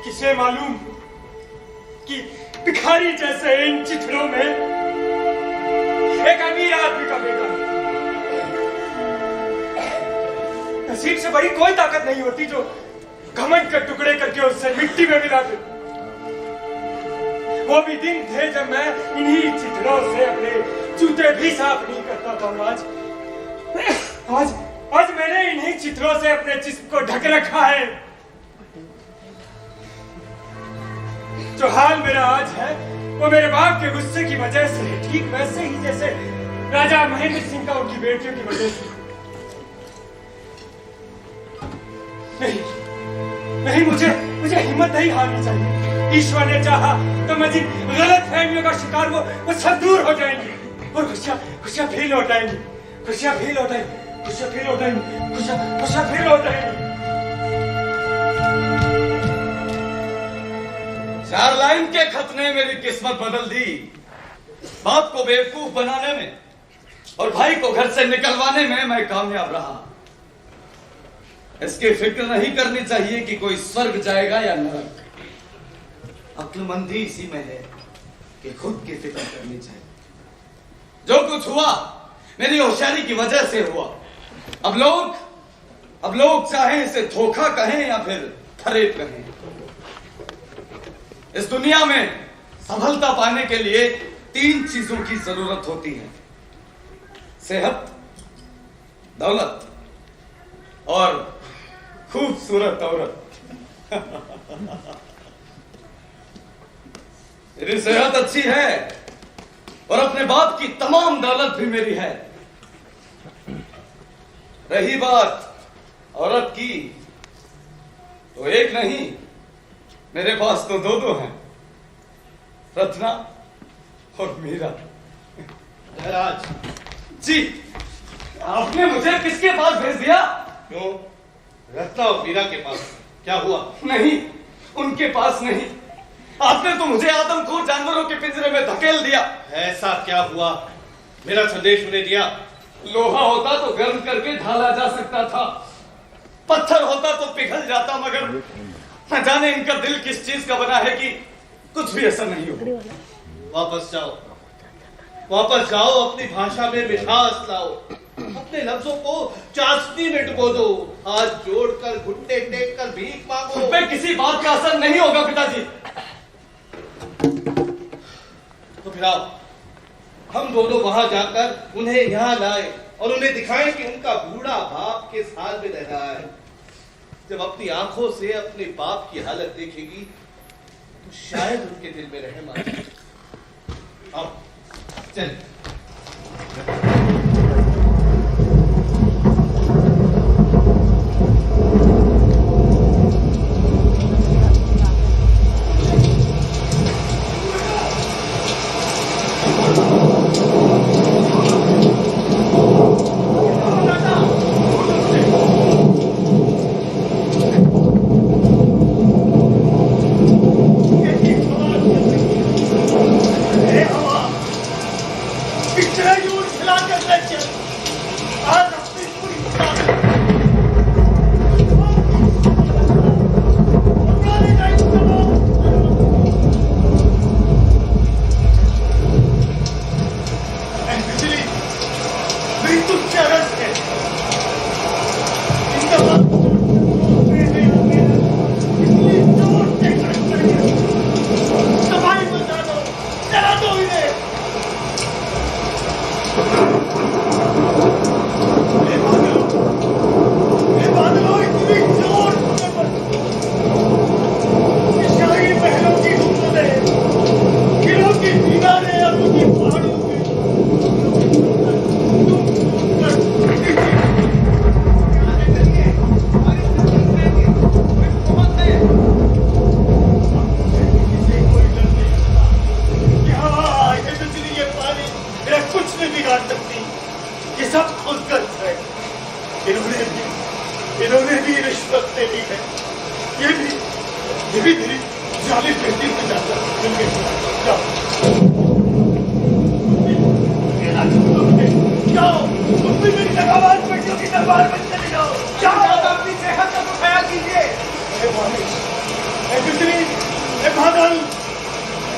किसे मालूम कि भिखारी जैसे इन चिथड़ों में एक अमीर आदमी का बेटा है। नसीब से बड़ी कोई ताकत नहीं होती जो घमंड के टुकड़े करके उससे मिट्टी में मिला दे। वो भी दिन थे जब मैं इन्हीं चिथड़ों से अपने जूते भी साफ नहीं करता था। आज मैंने इन्हीं चिथड़ों से अपने जिस्म को ढक रखा है। जो हाल मेरा आज है वो मेरे बाप के गुस्से की वजह से है, ठीक वैसे ही जैसे राजा महेंद्र सिंह का उनकी बेटियों की वजह से। नहीं, मुझे हिम्मत नहीं हारनी चाहिए। ईश्वर ने चाहा तो मैं जिन गलत फहमियों का शिकार वो सब दूर हो जाएंगे और खुशियां फिर लौट आएंगी, खुशियां फिर लौट आएंगी, खुशियां फिर लौट आएंगी, खुशियां फिर लौट आएंगी। 4 लाइन के खत ने मेरी किस्मत बदल दी। बाप को बेवकूफ बनाने में और भाई को घर से निकलवाने में मैं कामयाब रहा। इसकी फिक्र नहीं करनी चाहिए कि कोई स्वर्ग जाएगा या नरक। अक्लमंदी इसी में है कि खुद की फिक्र करनी चाहिए। जो कुछ हुआ मेरी होशियारी की वजह से हुआ। अब लोग चाहे इसे धोखा कहें या फिर फरेब कहें। इस दुनिया में सफलता पाने के लिए 3 चीजों की जरूरत होती है: सेहत, दौलत और खूबसूरत औरत। मेरी सेहत अच्छी है और अपने बाप की तमाम दौलत भी मेरी है। रही बात औरत की, तो एक नहीं, मेरे पास तो 2 हैं, रत्ना और मीरा। महाराज जी, आपने मुझे किसके पास भेज दिया? क्यों? रत्ना और मीरा के पास क्या हुआ? नहीं, उनके पास नहीं। आपने तो मुझे आदमखोर जानवरों के पिंजरे में धकेल दिया। ऐसा क्या हुआ? मेरा संदेश उन्हें दिया। लोहा होता तो गर्म करके ढाला जा सकता था, पत्थर होता तो पिघल जाता, मगर न जाने इनका दिल किस चीज का बना है कि कुछ भी असर नहीं हो। वापस जाओ, अपनी भाषा में मिठास लाओ, अपने लफ्जों को चाशनी में डुबो दो, हाथ जोड़कर घुटने टेक कर भीख मांगो। उन पे किसी बात का असर नहीं होगा पिताजी। तो फिर आओ, हम दोनों वहां जाकर उन्हें यहाँ लाए और उन्हें दिखाएं कि उनका बूढ़ा बाप किस हाल में रह रहा है। जब अपनी आंखों से अपने बाप की हालत देखेगी तो शायद उनके दिल में रहम आ जाए। आओ चल। इन्होंने भी रिश्वत ले ली है। ये भी मेरी जालिम बेटी से जाता जाओ तुम भी मेरी लगावाज बेटियों की दरबार में चले जाओ। अपनी सेहत का तो ख्याल कीजिए। बिजली बादल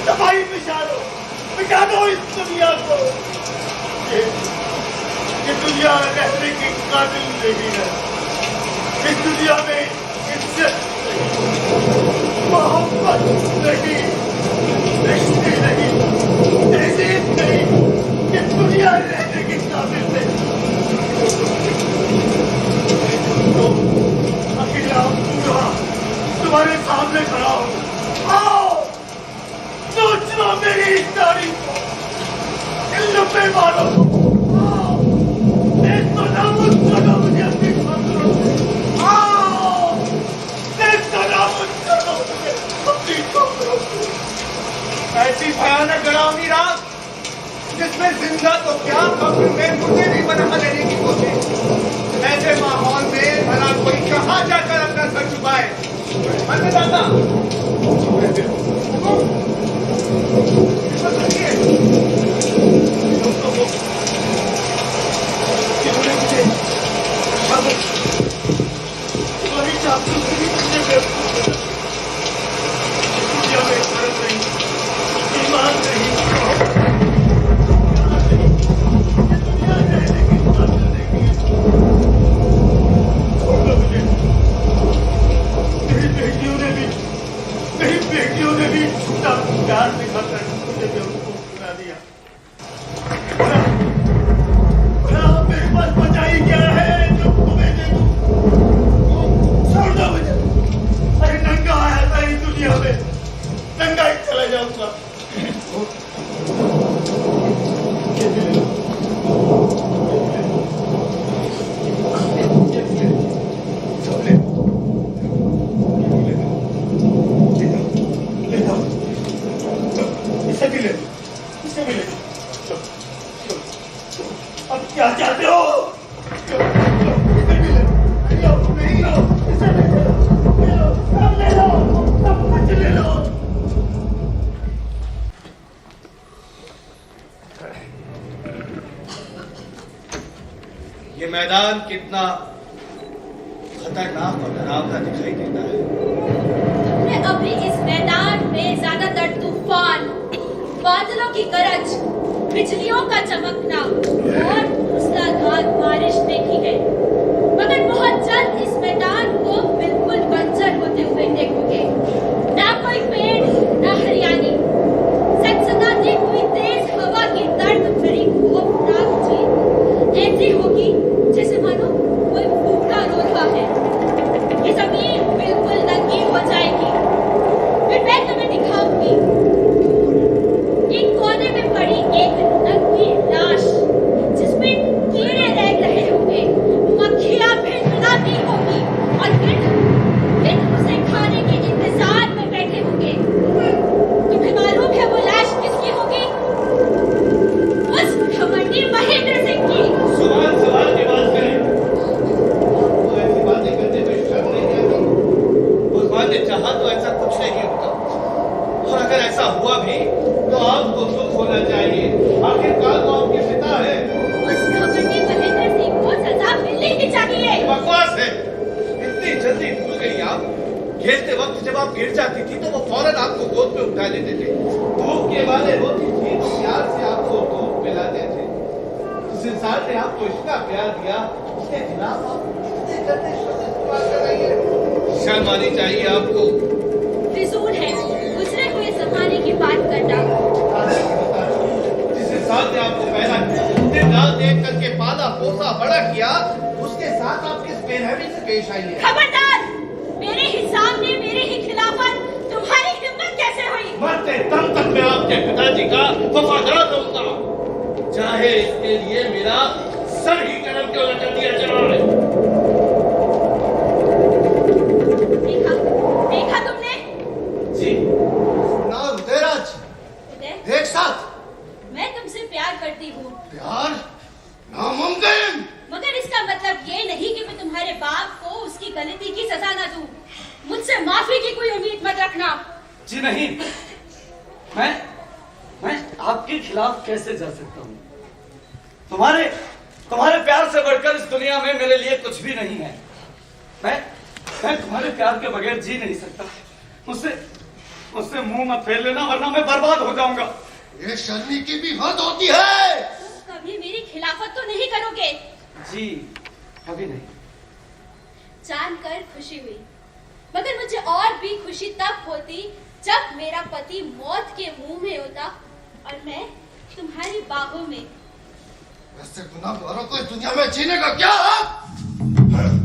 दवाई मिटा दो इस दुनिया को। ये दुनिया रहने की काबिल नहीं है। इस दुनिया में इज्जत मोहब्बत नहीं, रिश्ते नहीं, तहजीब नहीं। ये दुनिया रहने की काबिल नहीं। तो अकेला पूरा तुम्हारे सामने खड़ा हूं। आओ सोच लो मेरी इस तारीफ को, इन लंबे बालों को। तो नामुझ करो मुझे अपनी खबरों से। आओ तो नामुझ करो मुझे अपनी खबरों से। ऐसी भयानक डरावनी रात जिसमें जिंदा तो क्या कब्र में मुझे भी बना लेने की कोशिश। ऐसे माहौल में भला कोई कहाँ जाकर अपना सर छुपाए। अन्नदाता ये मैदान कितना खतरनाक और डरावना दिखाई देता है। मैं अभी इस मैदान में ज्यादातर तूफान, बादलों की गरज, बिजलियों का चमकना और मूसलाधार बारिश देखी है, मगर बहुत जल्द इस मैदान को बिल्कुल बंजर होते हुए देखोगे। ना कोई पेड़, ना हरियाली, सनसनाती हुई तेज हवा की दर्द भरी खौफनाक चीज ऐसी होगी जैसे मानो कोई भूखा रो रहा है। ये जमीन बिल्कुल नंगी हो जाएगी। फिर मैं तुम्हें दिखाऊंगी एक कोने में पड़ी एक नंगी लाश, जिसमें कीड़े रह रहे होंगे, मक्खियां भिनभिनाती होंगी और फिर उसे खाने के इंतजार में बैठे होंगे। तुम्हें मालूम है वो लाश किसकी होगी? उस घमंडी महेंद्र सिंह की। सवाल की बात करें तो ऐसी बातें करने में शर्म नहीं आती। भगवान ने चाहा तो ऐसा कुछ नहीं होता, और अगर ऐसा हुआ भी तो आपको दुख होना चाहिए। आखिरकार वो आपके पिता है। उस घमंडी महेंद्र सिंह को सजा मिलनी ही चाहिए। बकवास है, इतनी जल्दी भूल गई आप। खेलते वक्त जब आप गिर जाती थी तो वो फौरन आपको गोद में उठा लेते थे। धूप के वाले रोती थी तो प्यार से आपको दूध पिलाते थे। जिस इंसान ने आपको इतना प्यार दिया, उसके खिलाफ आप इतने गंदे शब्द इस्तेमाल कर रही है। शर्म आनी चाहिए आपको। फिजूल है गुजरे हुए जमाने की बात करना। जिस इंसान ने आपको पहला दिन रात देख करके पाला पोसा बड़ा किया, उसके साथ आप किस बेरहमी से पेश आई है? खबरदार! मेरे ही सामने मेरे ही खिलाफत तुम्हारी हिम्मत कैसे हुई? मरते दम तक मैं आपके पिताजी का वफादार रहूंगा, चाहे इसके लिए मेरा सर ही कलम क्यों न कर दिया जाए। देखा तुमने? जी। नाम देराज, उदय, एक साथ। मैं तुमसे प्यार करती हूँ। प्यार नामुमकिन। मगर इसका मतलब ये नहीं कि मैं तुम्हारे बाप को उसकी गलती की सजा न दूं। मुझसे माफी की कोई उम्मीद मत रखना। जी नहीं, मैं आपके खिलाफ कैसे जा सकता हूँ? तुम्हारे प्यार से बढ़कर इस दुनिया में मेरे लिए कुछ भी नहीं है। मैं तुम्हारे प्यार के बगैर जी नहीं सकता। मुझसे मुंह मत फेर लेना, वरना मैं बर्बाद हो जाऊंगा। ये शर्मी की भी हद होती है। तुम कभी मेरी खिलाफत तो नहीं करोगे? जी कभी नहीं। जानकर खुशी हुई, मगर मुझे और भी खुशी तब होती जब मेरा पति मौत के मुंह में होता और मैं तुम्हारी बाहों में। ऐसे गुनाहगारों को इस दुनिया में जीने का क्या हक? मार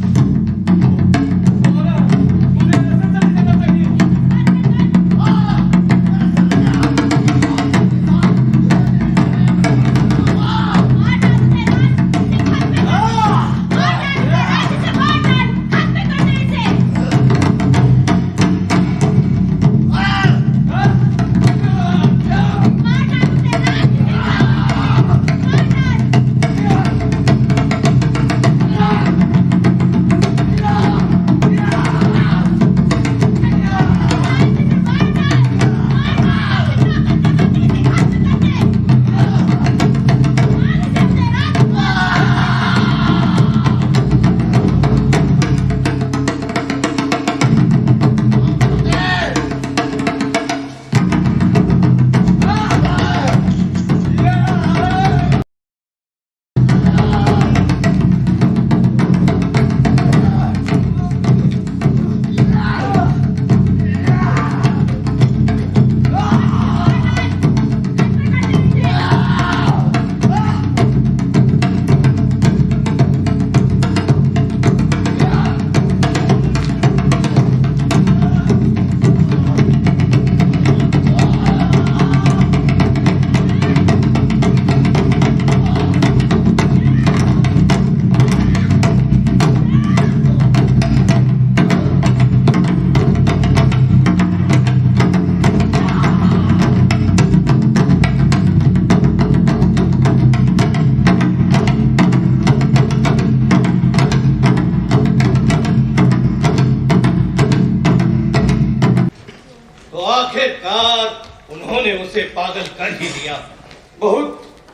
आखिरकार उन्होंने उसे पागल कर ही दिया। बहुत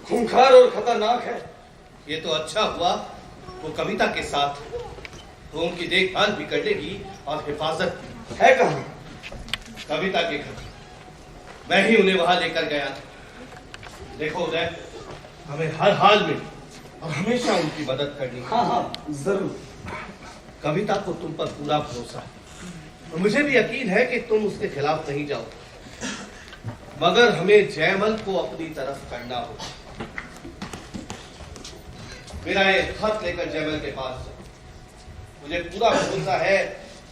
खूंखार और खतरनाक है। ये तो अच्छा हुआ वो कविता के साथ, वो उनकी देखभाल भी कर लेगी और हिफाजत भी। है कहाँ? कविता के घर, मैं ही उन्हें वहां लेकर गया था। देखो उदय, हमें हर हाल में और हमेशा उनकी मदद करनी। हाँ हाँ जरूर। कविता को तुम पर पूरा भरोसा है और मुझे भी यकीन है कि तुम उसके खिलाफ नहीं जाओ, मगर हमें जयमल को अपनी तरफ करना होगा। मेरा ये खत लेकर जयमल के पास जाओ। मुझे पूरा भरोसा है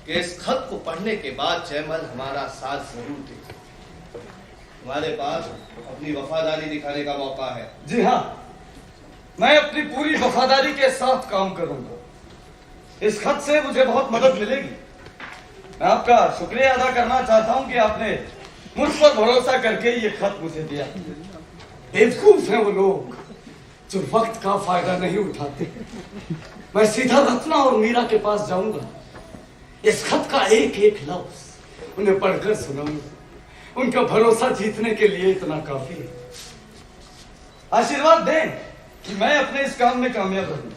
कि इस खत को पढ़ने के बाद जयमल हमारा साथ जरूर देगा। तुम्हारे पास अपनी वफादारी दिखाने का मौका है। जी हाँ, मैं अपनी पूरी वफादारी के साथ काम करूंगा। इस खत से मुझे बहुत मदद मिलेगी। मैं आपका शुक्रिया अदा करना चाहता हूं कि आपने मुझ पर भरोसा करके ये खत मुझे दिया। बेवकूफ हैं वो लोग जो वक्त का फायदा नहीं उठाते। मैं सीधा रत्ना और मीरा के पास जाऊंगा। इस खत का एक एक लफ्ज उन्हें पढ़कर सुनाऊंगा। उनका भरोसा जीतने के लिए इतना काफी है। आशीर्वाद दें कि मैं अपने इस काम में कामयाब रहूं।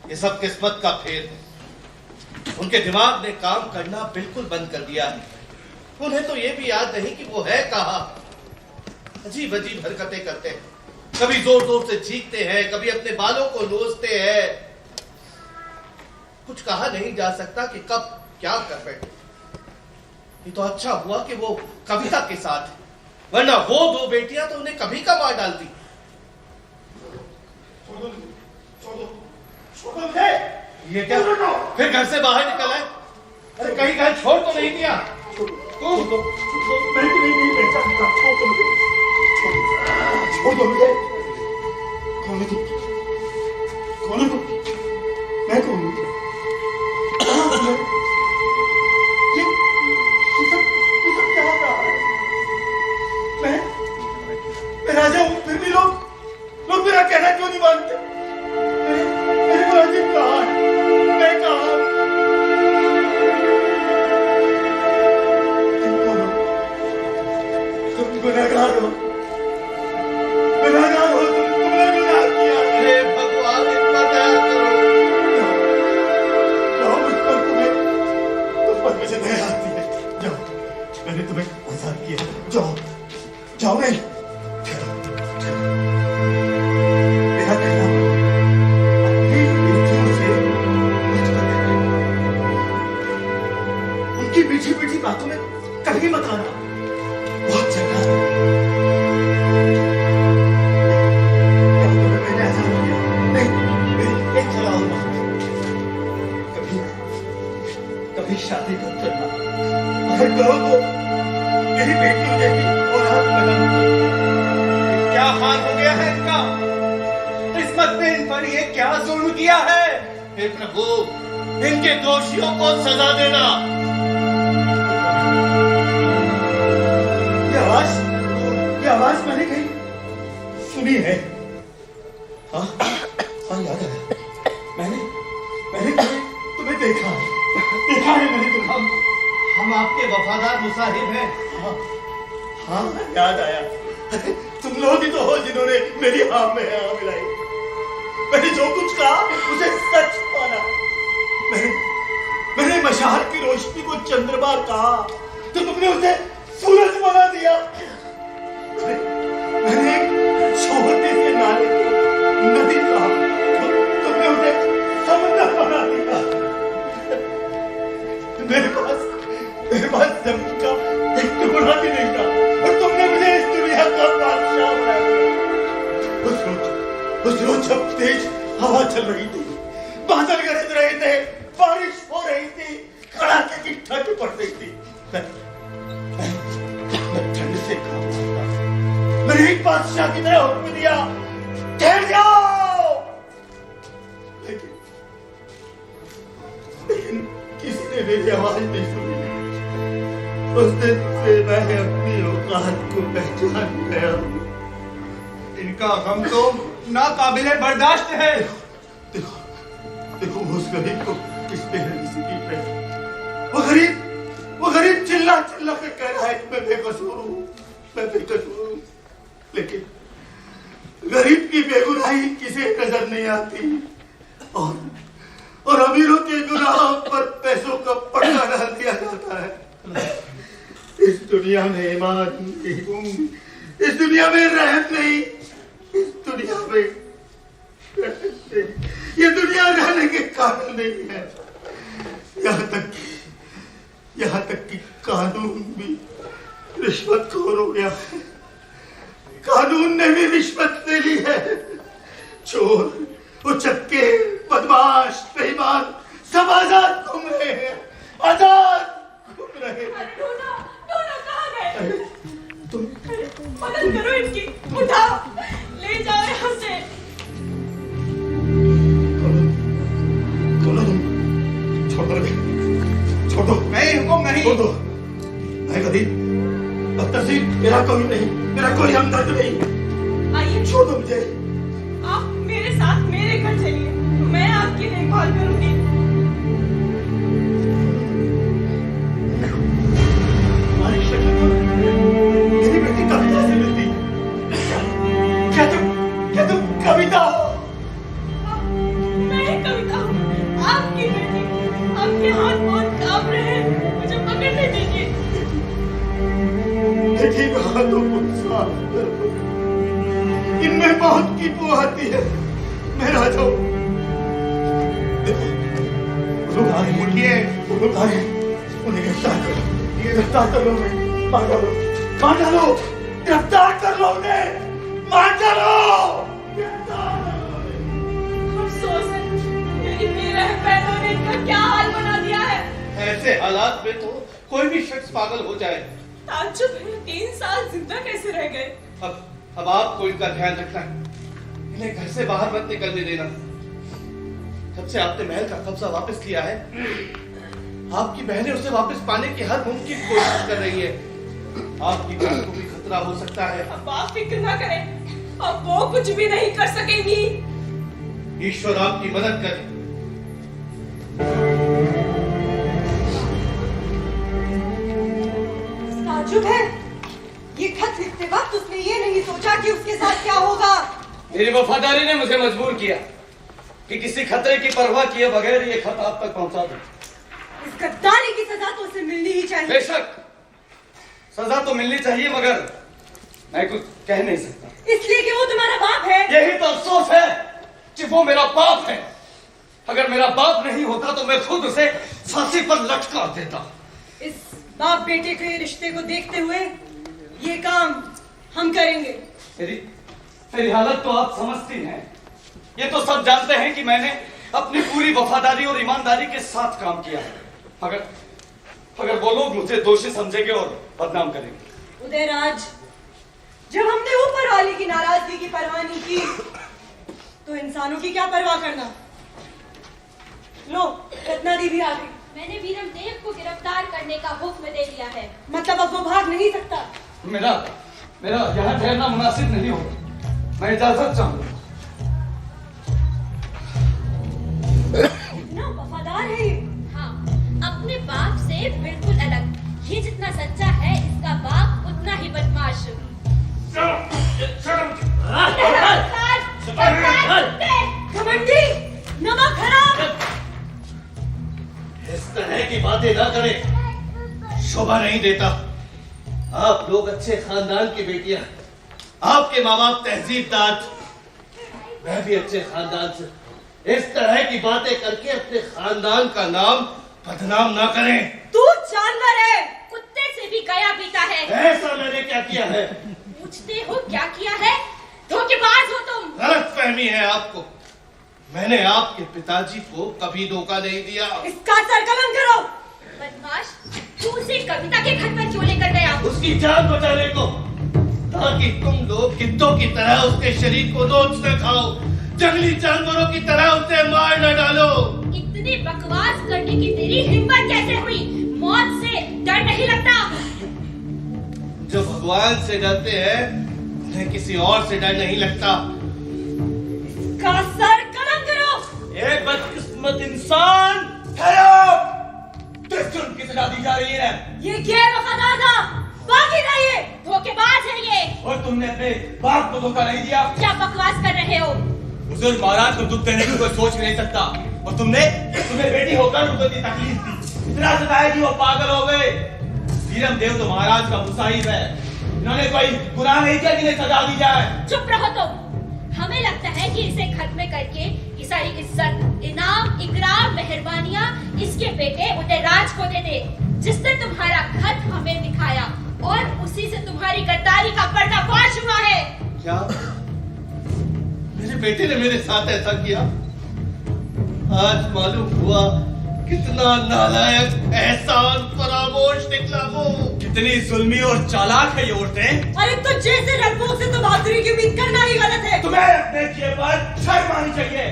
ये सब किस्मत का फेर है। उनके दिमाग ने काम करना बिल्कुल बंद कर दिया है। उन्हें तो ये भी याद नहीं कि वो है कहाँ। अजीब अजीब हरकतें करते हैं। कभी जोर जोर से चीखते हैं, कभी अपने बालों को नोचते हैं। कुछ कहा नहीं जा सकता कि कब क्या कर बैठे। ये तो अच्छा हुआ कि वो कविता के साथ है, वरना वो दो बेटियां तो उन्हें कभी का मार डालती। ये क्या फिर घर से बाहर निकल आए? अरे कहीं घर छोड़ तो नहीं दिया? मैं तुम्हें नहीं पहचानता। छोड़ दो मुझे। कौन है तुम? कौन है तुम? मैं कौन हूँ? ये सब क्या हो रहा है? मैं राजा हूँ, फिर भी लोग मेरा कहना क्यों नहीं मानते? मेरे मुलाजिम कहाँ है? मैं कहाँ हूँ? तुम कौन हो? तुम गुनहगार हो। गुनहगार हो तुम। तुमने गुनाह किया। अरे भगवान, इतना दया करो। जाओ, मुझ पर तुम पर मुझे दया आती है। जाओ, मैंने तुम्हें आजाद किया। जाओ, जाओ नहीं। मेरा कहना अपनी बेटियों से मत करना। उनकी मीठी मीठी बातों में कभी मत आना। बहुत चंगा है। मैंने आजाद किया। नहीं, एक सलाह और बात। कभी शादी मत करना। अगर करो तो मेरी बेटियों जैसी औलाद पैदा मत करना। क्या हाल हो गया है इनका? किस्मत ने इन पर ये क्या जुल्म किया है? हे प्रभु, इनके दोषियों को सजा देना। ये आवाज मैंने कहीं सुनी है। हाँ याद आया। मैंने तुम्हें देखा है। देखा है मैंने तुम्हें। हम आपके वफादार मुसाहिब हैं। हाँ याद आया। तुम लोग ही तो हो जिन्होंने मेरी हाँ में हाँ मिलाई। मैंने जो कुछ कहा उसे सच माना। मैंने मशाल की रोशनी को चंद्रमा कहा तो तुमने उसे सूरज बना दिया। मैंने छोटे से नाले को नदी कहा तो तुमने उसे समुद्र बना दिया। मेरे पास जमीन का एक टुकड़ा भी नहीं था और तुमने मुझे इस दुनिया का बादशाह बना दिया। उस रोज जब तेज हवा चल रही थी, बादल गरज रहे थे, बारिश हो रही थी, कड़ाके की ठंड पड़ रही थी, मैं ठंड से कांप रहा था। मैंने एक बादशाह की तरह हुक्म दिया, ठहर जाओ। लेकिन किसी ने मेरी आवाज नहीं सुनी। उस दिन से मैं अपनी औकात को पहचान गया हूँ। इनका गम तो नाकाबिले बर्दाश्त है। देखो उस गरीब को इस बेरहमी से की है। वो गरीब चिल्ला चिल्ला कर कह रहा है कि मैं बेकसूर हूँ, मैं बेकसूर हूँ, लेकिन गरीब की बेगुनाही किसे नजर नहीं आती और अमीरों के गुनाहों पर पैसों का पर्दा डाल दिया जाता है। इस दुनिया में ईमान नहीं, इस दुनिया में रहम नहीं, इस दुनिया में ये दुनिया रहने के काबिल नहीं है। यहाँ तक कि कानून भी रिश्वतखोर हो गया है। कानून ने भी रिश्वत ले ली है। चोर, उचक्के, बदमाश, बेईमान सब आजाद घूम रहे हैं, आजाद घूम रहे हैं। दोनों कहाँ गए? तुम मदद करो इनकी, उठाओ, ले जाओ यहाँ से। छोड़ दो, नहीं हुकुम नहीं, छोड़ दो। मैं कभी तहसील मेरा कोई नहीं, मेरा कोई हमदर्द नहीं। आइए, छोड़ दो मुझे। आप मेरे साथ मेरे घर चलिए, मैं आपकी देखभाल करूंगी। हमारी शक्ल मेरी बेटी कविता से मिलती है। क्या तुम कविता हो? मैं कविता हूँ, आपकी बेटी। आपके हाथ बहुत कांप रहे हैं, मुझे पकड़ने दीजिए। लेकिन हाथों को साफ करो, इनमें मौत की बू आती है। मेरा जो लोग आ रहे हैं, लोग आ रहे हैं, उन्हें गिरफ्तार करो, गिरफ्तार कर लो, मार डालो, मार डालो, गिरफ्तार कर लो उन्हें, मार डालो, गिरफ्तार कर लो। अफसोस है, मेरी बेरहम बहनों ने इनका क्या हाल बना दिया है। ऐसे हालात में तो कोई भी शख्स पागल हो जाए। ताज्जुब है, 3 साल जिंदा कैसे रह गए। अब आपको इनका ध्यान रखना है, इन्हें घर से बाहर मत निकलने देना। जब से आपने महल का कब्जा वापस लिया है, आपकी बहनें उसे वापस पाने की हर मुमकिन कोशिश कर रही है। आपकी जान को भी खतरा हो सकता है। अब आप फिक्र ना करें, अब वो कुछ भी नहीं कर सकेंगी। ईश्वर आपकी मदद करे। ताज्जुब है, ये खत लिखते वक्त उसने ये नहीं सोचा कि उसके साथ क्या होगा। मेरी वफादारी ने मुझे मजबूर किया कि किसी खतरे की परवाह किए बगैर ये खत आप तक पहुंचा दूं। इस गद्दारी की सजा तो उसे मिलनी ही चाहिए। बेशक सजा तो मिलनी चाहिए, मगर मैं कुछ कह नहीं सकता, इसलिए कि वो तुम्हारा बाप है। यही तो अफसोस है कि वो मेरा बाप है। अगर मेरा बाप नहीं होता तो मैं खुद उसे फांसी पर लटका देता। इस बाप बेटे के रिश्ते को देखते हुए ये काम हम करेंगे। मेरी हालत तो आप समझती हैं। ये तो सब जानते हैं कि मैंने अपनी पूरी वफादारी और ईमानदारी के साथ काम किया है। अगर वो लोग मुझे दोषी समझेंगे और बदनाम करेंगे। उदयराज, जब हमने ऊपर वाले की नाराजगी की परवाह नहीं की, तो इंसानों की क्या परवाह करना। लो, रत्नादी भी आ गई। मैंने वीरमदेव को गिरफ्तार करने का हुक्म दे दिया है। मतलब अब वो भाग नहीं सकता। मेरा यहाँ ठहरना मुनासिब नहीं होगा। मैं इजाजत चाहूंगा। इतना वफादार है ये। हाँ, अपने बाप से बिल्कुल अलग। ये जितना सच्चा है, इसका बाप उतना ही बदमाश। घमंडी, नमक हराम। इस तरह की बातें ना करें, शोभा नहीं देता। आप लोग अच्छे खानदान की बेटियां, आपके माँ बाप तहजीबदार, मैं भी अच्छे खानदान से। इस तरह की बातें करके अपने खानदान का नाम बदनाम ना करें। तू जानवर है, कुत्ते से भी गया पीता है। ऐसा मैंने क्या किया है? पूछते हो क्या किया है? धोखेबाज हो तुम। गलत फहमी है आपको। मैंने आपके पिताजी को कभी धोखा नहीं दिया। इसका सरकलन करो। बदमाश, तू उसे कविता के घर पर क्यों लेकर गया? उसकी जान बचाने को, ताकि तुम लोग गिद्धों की तरह उसके शरीर को नोच न खाओ, जंगली जानवरों की तरह उसे मार न डालो। इतनी बकवास करने की तेरी हिम्मत कैसे हुई? मौत से डर नहीं लगता? जो भगवान से डरते हैं, उन्हें किसी और से डर नहीं लगता। इसका सरकलन करो। एक बदकिस्मत इंसान धोखा नहीं दिया। क्या बकवास कर रहे हो? बुजुर्ग महाराज को दुख देने की कोई सोच भी नहीं सकता, और तुम्हें बेटी होकर उनको इतनी तकलीफ दी, इतना सताया कि वो पागल हो गए। वीरम देव तो महाराज का मुसाहिब है, इन्होंने कोई गुनाह नहीं किया कि इन्हें सजा दी जाए। चुप रहो तुम। हमें लगता है कि इसे खत्म करके ये सारी इज्जत, इनाम, इकरार, मेहरबानियां इसके बेटे उदयराज को दे दे, जिसने तुम्हारा खत हमें दिखाया और उसी से तुम्हारी गद्दारी का पर्दाफाश हुआ है। क्या मेरे बेटे ने मेरे साथ ऐसा किया? आज मालूम हुआ कितना नालायक, एहसान फरामोश निकला वो। कितनी जुल्मी और चालाक है ये औरतें। अरे तो जैसे लड़कों से तो बहादुरी की उम्मीद करना ही गलत है। तुम्हें अपने किए पर शर्म आनी चाहिए।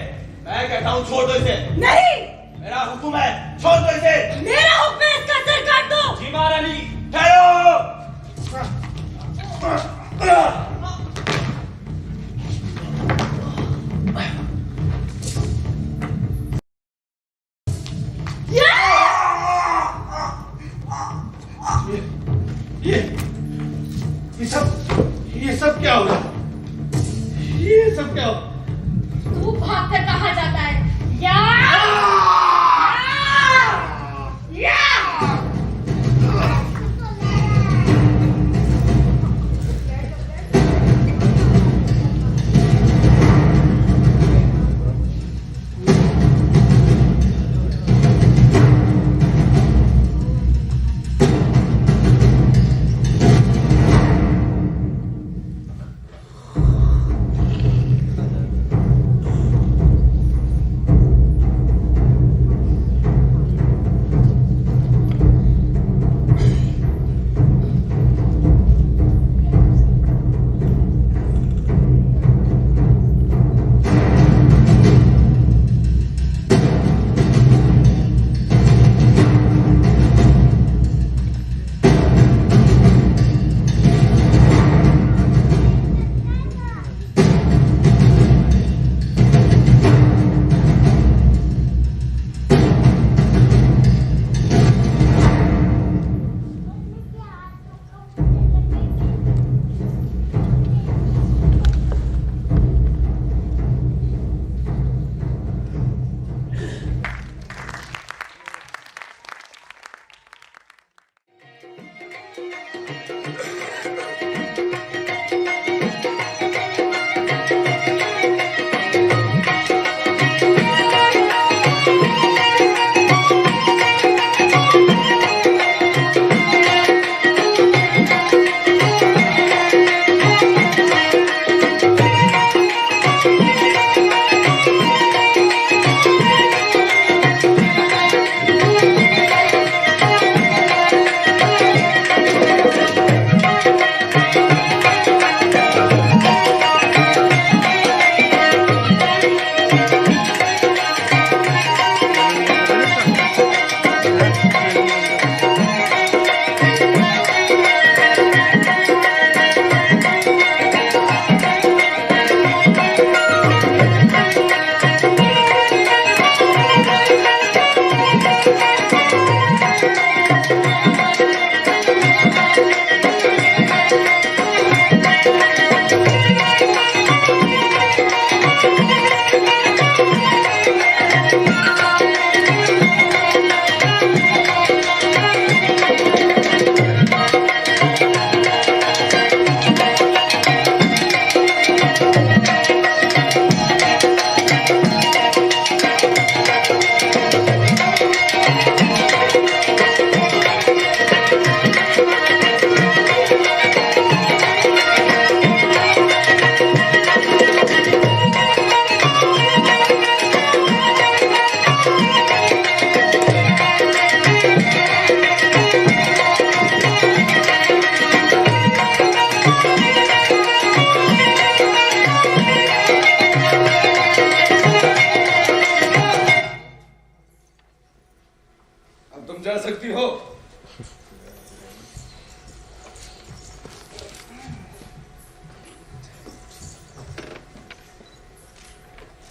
मैं कहता हूँ छोड़ दो इसे। नहीं, मेरा हुक्म है, छोड़ दो इसे। मेरा हुक्म है, इसका सर काट दो। जी महारानी, ठहरो। ये सब क्या हो रहा? ये सब क्या हो? तू भागकर कहाँ जाता है?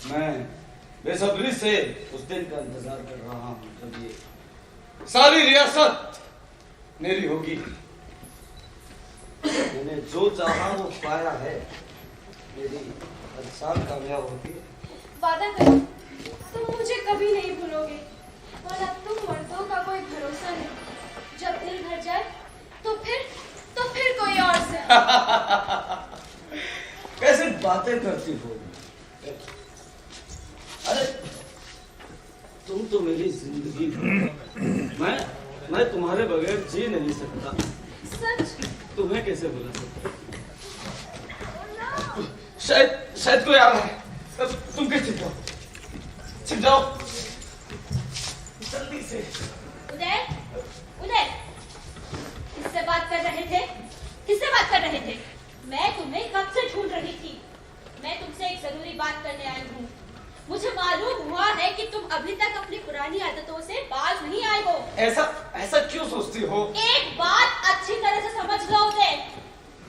मैं बेसब्री से उस दिन का इंतजार कर रहा हूं जब ये सारी रियासत मेरी होगी। मैंने जो चाहा वो पाया है, मेरी हर साल कामयाब होती है। वादा करो तुम मुझे कभी नहीं भूलोगे। और अब तुम मर्दों का कोई भरोसा नहीं, जब दिल भर जाए तो फिर कोई और से। कैसे बातें करती हो? अरे तुम तो मेरी जिंदगी हो। मैं तुम्हारे बगैर जी नहीं सकता। सच? तुम्हें कैसे बुला सकता? शायद कोई आ रहा है। तुम क्या छिप जाओ जल्दी से। उदय, किससे बात कर रहे थे? मैं तुम्हें कब से ढूंढ रही थी। मैं तुमसे एक जरूरी बात करने आई हूँ। मुझे मालूम हुआ है कि तुम अभी तक अपनी पुरानी आदतों से बाज नहीं आए हो। ऐसा क्यों सोचती हो? एक बात अच्छी तरह से समझ लो उदय,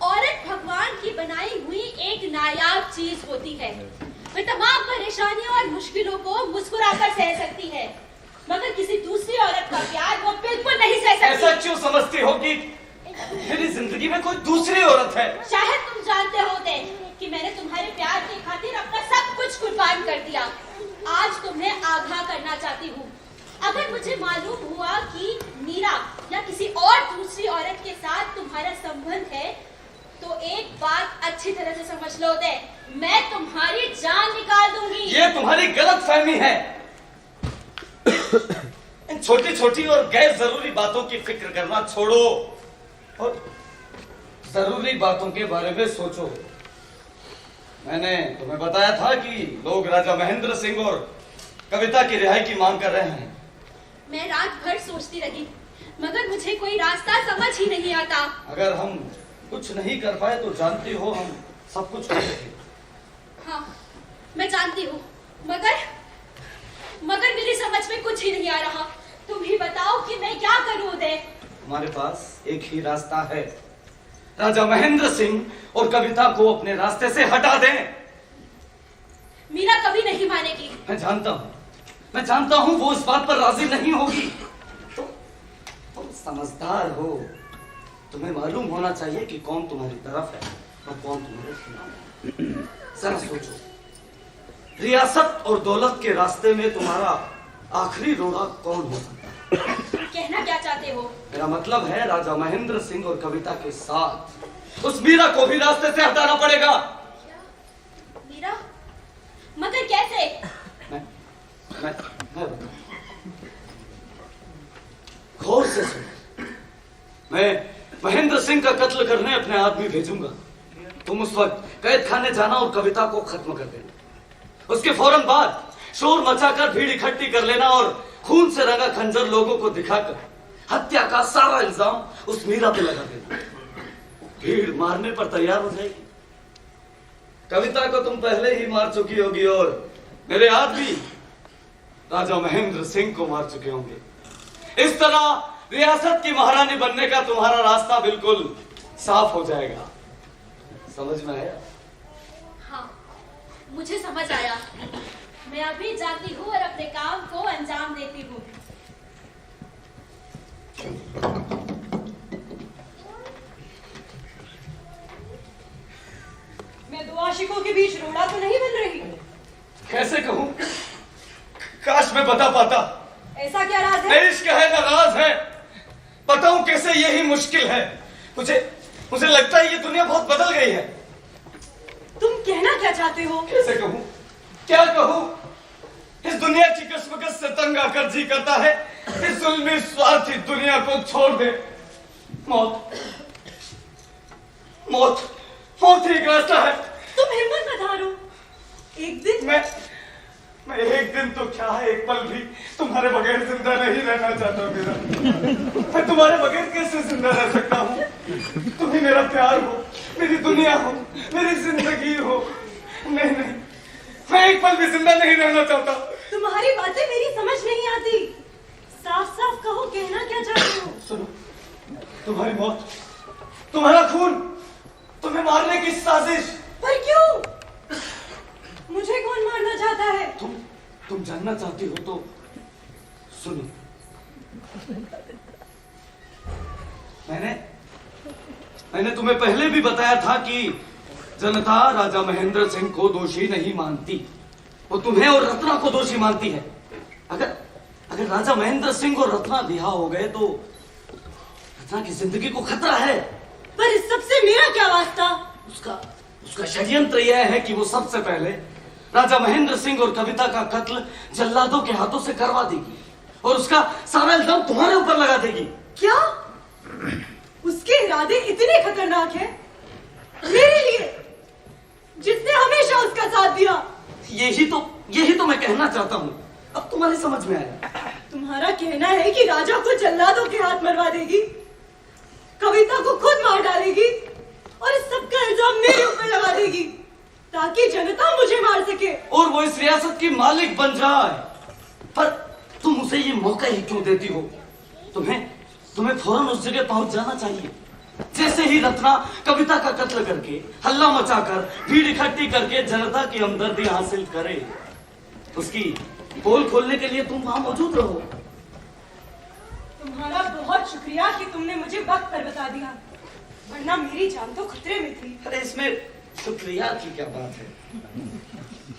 औरत भगवान की बनाई हुई एक नायाब चीज होती है। वह तमाम परेशानियों और मुश्किलों को मुस्कुराकर सह सकती है, मगर किसी दूसरी औरत का प्यार वो बिल्कुल नहीं सह सकती। ऐसा क्यों समझती हो कि मेरी जिंदगी में कोई दूसरी औरत है? शायद तुम जानते होते कि मैंने तुम्हारे प्यार की खातिर अपना सब कुछ कुर्बान कर दिया। आज तुम्हें आगाह करना चाहती हूँ, अगर मुझे मालूम हुआ कि मीरा या किसी और दूसरी औरत के साथ तुम्हारा संबंध है, तो एक बात अच्छी तरह से समझ लो दे, मैं तुम्हारी जान निकाल दूंगी। ये तुम्हारी गलतफहमी है। इन छोटी छोटी और गैर जरूरी बातों की फिक्र करना छोड़ो और जरूरी बातों के बारे में सोचो। मैंने तुम्हें बताया था कि लोग राजा महेंद्र सिंह और कविता की रिहाई की मांग कर रहे हैं। मैं रात भर सोचती रही, मगर मुझे कोई रास्ता समझ ही नहीं आता। अगर हम कुछ नहीं कर पाए तो जानती हो हम सब कुछ कर सके। हाँ, मैं जानती हूँ, मगर मेरी समझ में कुछ ही नहीं आ रहा। तुम ही बताओ कि मैं क्या करूँ उदय। हमारे पास एक ही रास्ता है, राजा महेंद्र सिंह और कविता को अपने रास्ते से हटा दें। मीरा कभी नहीं मानेगी। मैं जानता हूँ वो इस बात पर राजी नहीं होगी। तुम समझदार हो, तुम्हें मालूम होना चाहिए कि कौन तुम्हारी तरफ है और कौन तुम्हारे खिलाफ है। जरा सोचो, रियासत और दौलत के रास्ते में तुम्हारा आखिरी रोड़ा कौन हो सकता है? कहना क्या चाहते हो? मेरा मतलब है राजा महेंद्र सिंह और कविता के साथ उस मीरा को भी रास्ते से हटाना पड़ेगा। मीरा? मगर कैसे? मैं गौर से सुनो। मैं महेंद्र सिंह का कत्ल करने अपने आदमी भेजूंगा। तुम उस वक्त कैद खाने जाना और कविता को खत्म कर देना। उसके फौरन बाद शोर मचाकर भीड़ इकट्ठी कर लेना और खून से रंगा खंजर लोगों को दिखाकर हत्या का सारा इल्जाम उस मीरा पे लगा देना। भीड़ मारने पर तैयार हो जाएगी। कविता को तुम पहले ही मार चुकी होगी और मेरे आदमी राजा महेंद्र सिंह को मार चुके होंगे। इस तरह रियासत की महारानी बनने का तुम्हारा रास्ता बिल्कुल साफ हो जाएगा। समझ में आया? हाँ, मुझे समझ आया। मैं अभी जाती हूँ और अपने काम को अंजाम देती हूँ। मैं दो आशिकों के बीच रोड़ा तो नहीं बन रही? कैसे कहूँ? काश मैं बता पाता। ऐसा क्या राज है? इश्क है ना राज है? बताऊं कैसे, यही मुश्किल है। मुझे लगता है ये दुनिया बहुत बदल गई है। तुम कहना क्या चाहते हो? कैसे कहूँ, क्या कहूँ? इस दुनिया की कश्मकश से तंग आकर जी करता है इस जुल्मी स्वार्थी दुनिया को छोड़ दे। मौत ही एक रास्ता है। तुम हिम्मत मत हारो। एक दिन मैं एक दिन तो क्या है, एक पल भी तुम्हारे बगैर जिंदा नहीं रहना चाहता मेरा। मैं तुम्हारे बगैर कैसे जिंदा रह सकता हूँ? तुम ही मेरा प्यार हो, मेरी दुनिया हो, मेरी जिंदगी हो। नहीं, मैं एक पल भी जिंदा नहीं रहना चाहता। तुम्हारी बातें मेरी समझ नहीं आती। साफ साफ कहो, कहना क्या चाहते हो? सुनो, तुम्हारी मौत, तुम्हारा खून, तुम्हें मारने की साजिश। पर क्यों? मुझे कौन मारना चाहता है? तुम जानना चाहती हो तो सुनो। मैंने तुम्हें पहले भी बताया था कि जनता राजा महेंद्र सिंह को दोषी नहीं मानती, वो तुम्हें और रत्ना को दोषी मानती है। अगर राजा महेंद्र सिंह और रत्ना रिहा हो गए तो रत्ना की जिंदगी को खतरा है। पर इस सबसे मेरा क्या वास्ता? उसका षड्यंत्र यह है कि वो सबसे पहले राजा महेंद्र सिंह और कविता का कत्ल जल्लादों के हाथों से करवा देगी और उसका सारा इल्जाम तुम्हारे ऊपर लगा देगी। क्या? उसके इरादे इतने खतरनाक हैं मेरे लिए, जिसने हमेशा उसका साथ दिया? यही तो मैं कहना चाहता हूँ। अब तुम्हारी समझ में आया। तुम्हारा कहना है कि राजा को जल्लादों के हाथ मरवा देगी, कविता को खुद मार डालेगी और इस सब का इल्जाम मेरे ऊपर लगा देगी ताकि जनता मुझे मार सके और वो इस रियासत की मालिक बन जाए। पर तुम उसे ये मौका ही क्यों देती हो? तुम्हें फौरन उस जगह पहुंच जाना चाहिए। जैसे ही रत्ना कविता का कत्ल करके हल्ला मचाकर भीड़ इकट्ठी करके जनता की हमदर्दी हासिल करे, उसकी पोल खोलने के लिए तुम वहां मौजूद रहो। तुम्हारा बहुत शुक्रिया कि तुमने मुझे वक्त पर बता दिया, वरना मेरी जान तो खतरे में थी। अरे इसमें शुक्रिया की क्या बात है?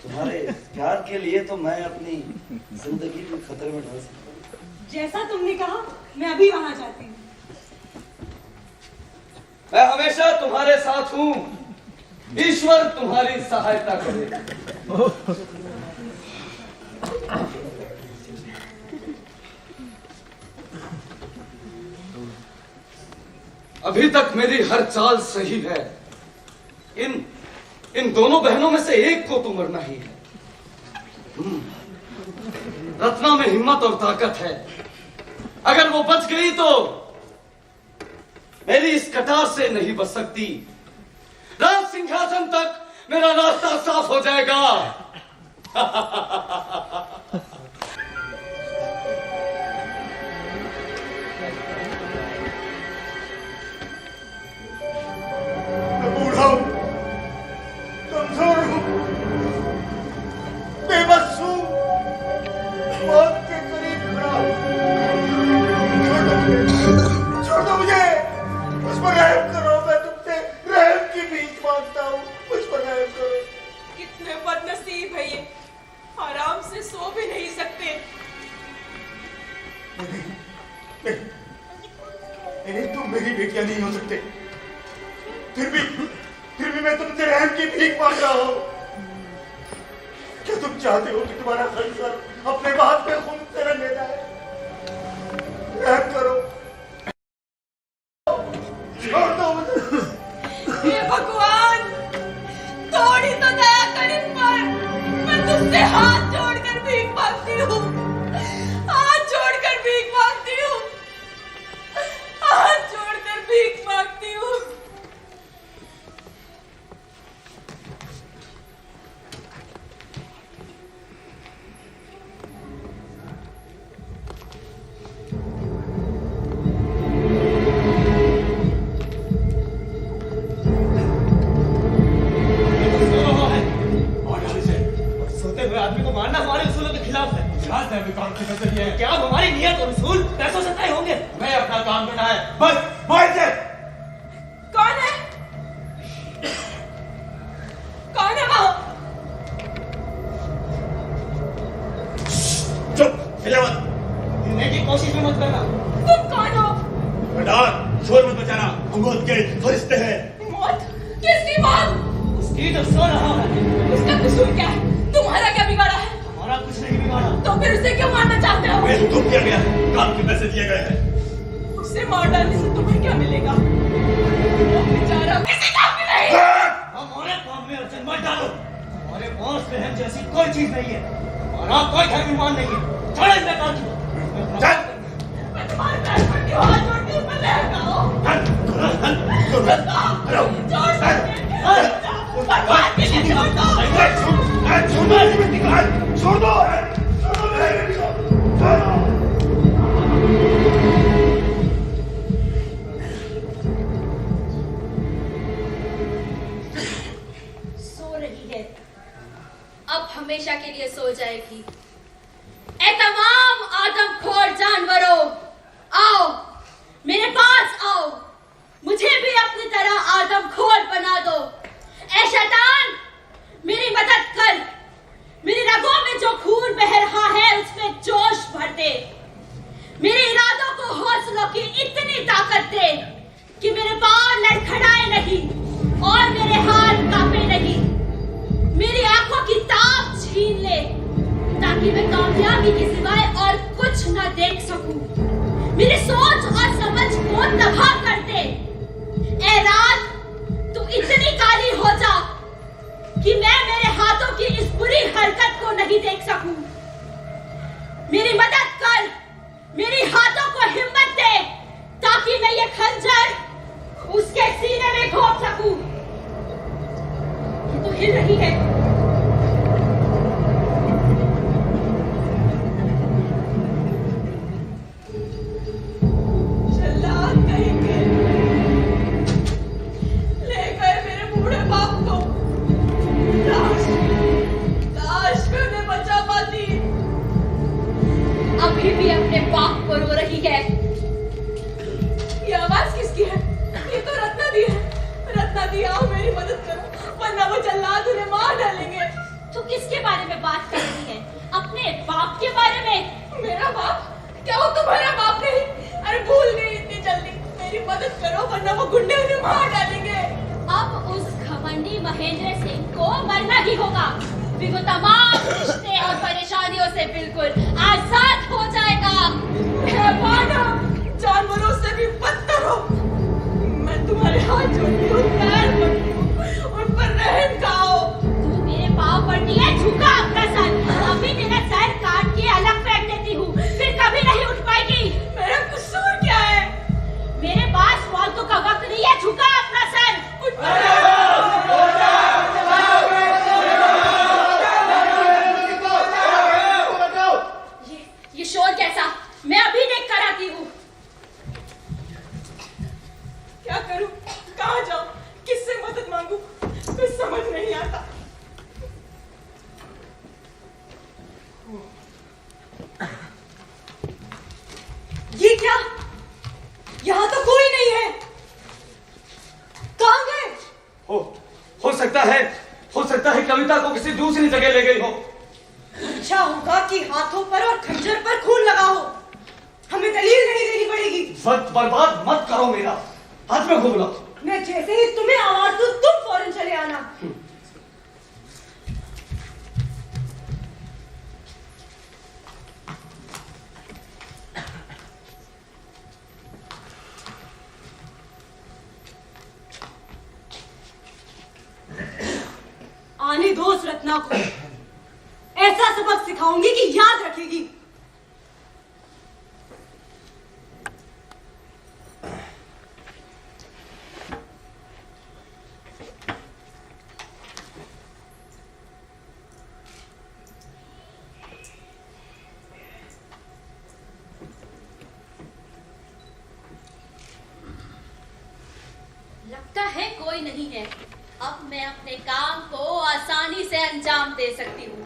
तुम्हारे प्यार के लिए तो मैं अपनी जिंदगी को खतरे में डाल सकता हूँ। जैसा तुमने कहा, मैं अभी वहां जाती हूँ। मैं हमेशा तुम्हारे साथ हूँ। ईश्वर तुम्हारी सहायता करे। अभी तक मेरी हर चाल सही है। इन दोनों बहनों में से एक को तो मरना ही है। रत्ना में हिम्मत और ताकत है। अगर वो बच गई तो मेरी इस कटार से नहीं बच सकती। राज सिंहासन तक मेरा रास्ता साफ हो जाएगा। मैं बूढ़ा हूं, कमजोर हूं, बेबस हूं, मौत के करीब खड़ा हूं। छोड़ दो मुझे, मुझ पर रहम करो। मैं तुमसे रहम की भीख मांगता हूं, मुझ पर रहम करो। कितने बदनसीब है ये, आराम से सो भी नहीं सकते। नहीं, तुम मेरी बेटियां नहीं हो सकते। फिर भी मैं तुमसे रहम की भीख मांग रहा हूं। क्या तुम चाहते हो कि तुम्हारा संसार अपने बाप पे खून से रंगे जाए? रहम करो, छोड़ दो मुझे। हे भगवान, थोड़ी तो दया कर इन पर। मैं तुझसे हाथ जोड़कर भीख मांगती हूँ, हाथ जोड़कर भीख मांगती हूँ, हाथ जोड़कर भीख मांगती हूँ। आदमी को मारना हमारे उसूलों के खिलाफ है। क्या अब हमारी नियत और उसूल पैसों से तय होंगे? मैं अपना काम करना है, बस बैठ जाए। कौन है? कौन है वो? चुप, हिला मत। हिलने की कोशिश भी मत करना। तुम कौन हो? खबरदार, शोर मत मचाना। हम मौत के फरिश्ते हैं। मौत? किसकी मौत? उसकी जो सो रहा है। उसका कसूर क्या है? तुम्हारा क्या बिगाड़ा है? हमारा कुछ नहीं बिगाड़ा। तो फिर उसे क्यों मारना चाहते हो? हमें हुक्म दिया गया है, काम के पैसे दिए गए हैं। उसे मार डालने से तुम्हें क्या मिलेगा? वो बेचारा किसी काम में नहीं। हमारे काम में अड़चन मत डालो। हमारे बॉस बहन जैसी कोई चीज नहीं है। हमारा कोई धर्म नहीं है। छोड़ो इस बेकार को। मैं तुम्हारे पैर पड़ती हूँ, हाथ जोड़ती हूँ, मैं ले जाओ। छोड़ सकते हैं। भगवान के लिए छोड़ दो। छोड़ दो। सो रही है, अब हमेशा के लिए सो जाएगी। ए तमाम आदमखोर जानवरों, आओ मेरे पास आओ, मुझे भी अपनी तरह आदमखोर बना दो। ऐ शैतान, मेरी मदद कर। मेरी रगों में जो खून बह रहा है उसमें जोश भर दे। मेरे इरादों को हौसलों की इतनी ताकत दे कि मेरे पांव लड़खड़ाए नहीं और मेरे हाथ कांपे नहीं। मेरी आंखों की ताप छीन ले ताकि मैं कामयाबी के सिवाय और कुछ न देख सकूं। मेरी सोच और समझ को तबाह कर दे। ऐ रात, तू इतनी काली हो जा कि मैं मेरे हाथों की इस बुरी हरकत को नहीं देख सकूं। मेरी मदद कर, मेरी हाथों को हिम्मत दे ताकि मैं ये खंजर उसके सीने में घोंप सकूं। ये तो हिल रही है। अभी भी अपने बाप को रो रही है। ये आवाज किसकी है? ये तो रत्ना दी है। रत्ना दी, आओ मेरी मदद करो वरना वो जल्लाद उन्हें मार डालेंगे। तू किसके बारे में बात कर रही है? अपने बाप के बारे में? मेरा बाप? क्या वो तुम्हारा बाप नहीं? अरे भूल गई इतनी जल्दी। मेरी मदद करो वरना वो गुंडे उन्हें मार डालेंगे। अब उस घमंडी महेंद्र सिंह को मरना ही होगा। फिर वो तमाम रिश्ते और परेशानियों से बिल्कुल आजाद हो जाएगा। जानवरों से भी बदतर हो। मैं तुम्हारे हाथ जोड़ती हूँ, पैर पड़ती हूँ, उन पर रहम खाओ। तू मेरे पाँव पड़ती है, झुका अपना सर। अभी तेरा सर काट के अलग फेंक देती हूँ, फिर कभी नहीं उठ पाएगी। मेरा कसूर क्या है? मेरे पास फालतू का वक्त नहीं है, झुका अपना सर। ये शोर कैसा? मैं अभी देख कर आती हूँ। क्या करूं? कहाँ जाऊं? किससे मदद मांगू? कुछ समझ नहीं आता। ये क्या? यहाँ तो कोई नहीं है। कहाँ गए? हो सकता है कविता को किसी दूसरी जगह ले गई हो। अच्छा होगा कि हाथों पर और खंजर पर खून लगा हो। हमें दलील नहीं देनी पड़ेगी। वक्त बर्बाद मत करो मेरा। हाथ में घूम लो। मैं जैसे ही तुम्हें आवाज दूं तुम फौरन चले आना। आने दो उस रत्ना को। ऐसा सबक सिखाऊंगी कि याद रखेगी। लगता है कोई नहीं है। अब मैं अपने काम को आसानी से अंजाम दे सकती हूँ।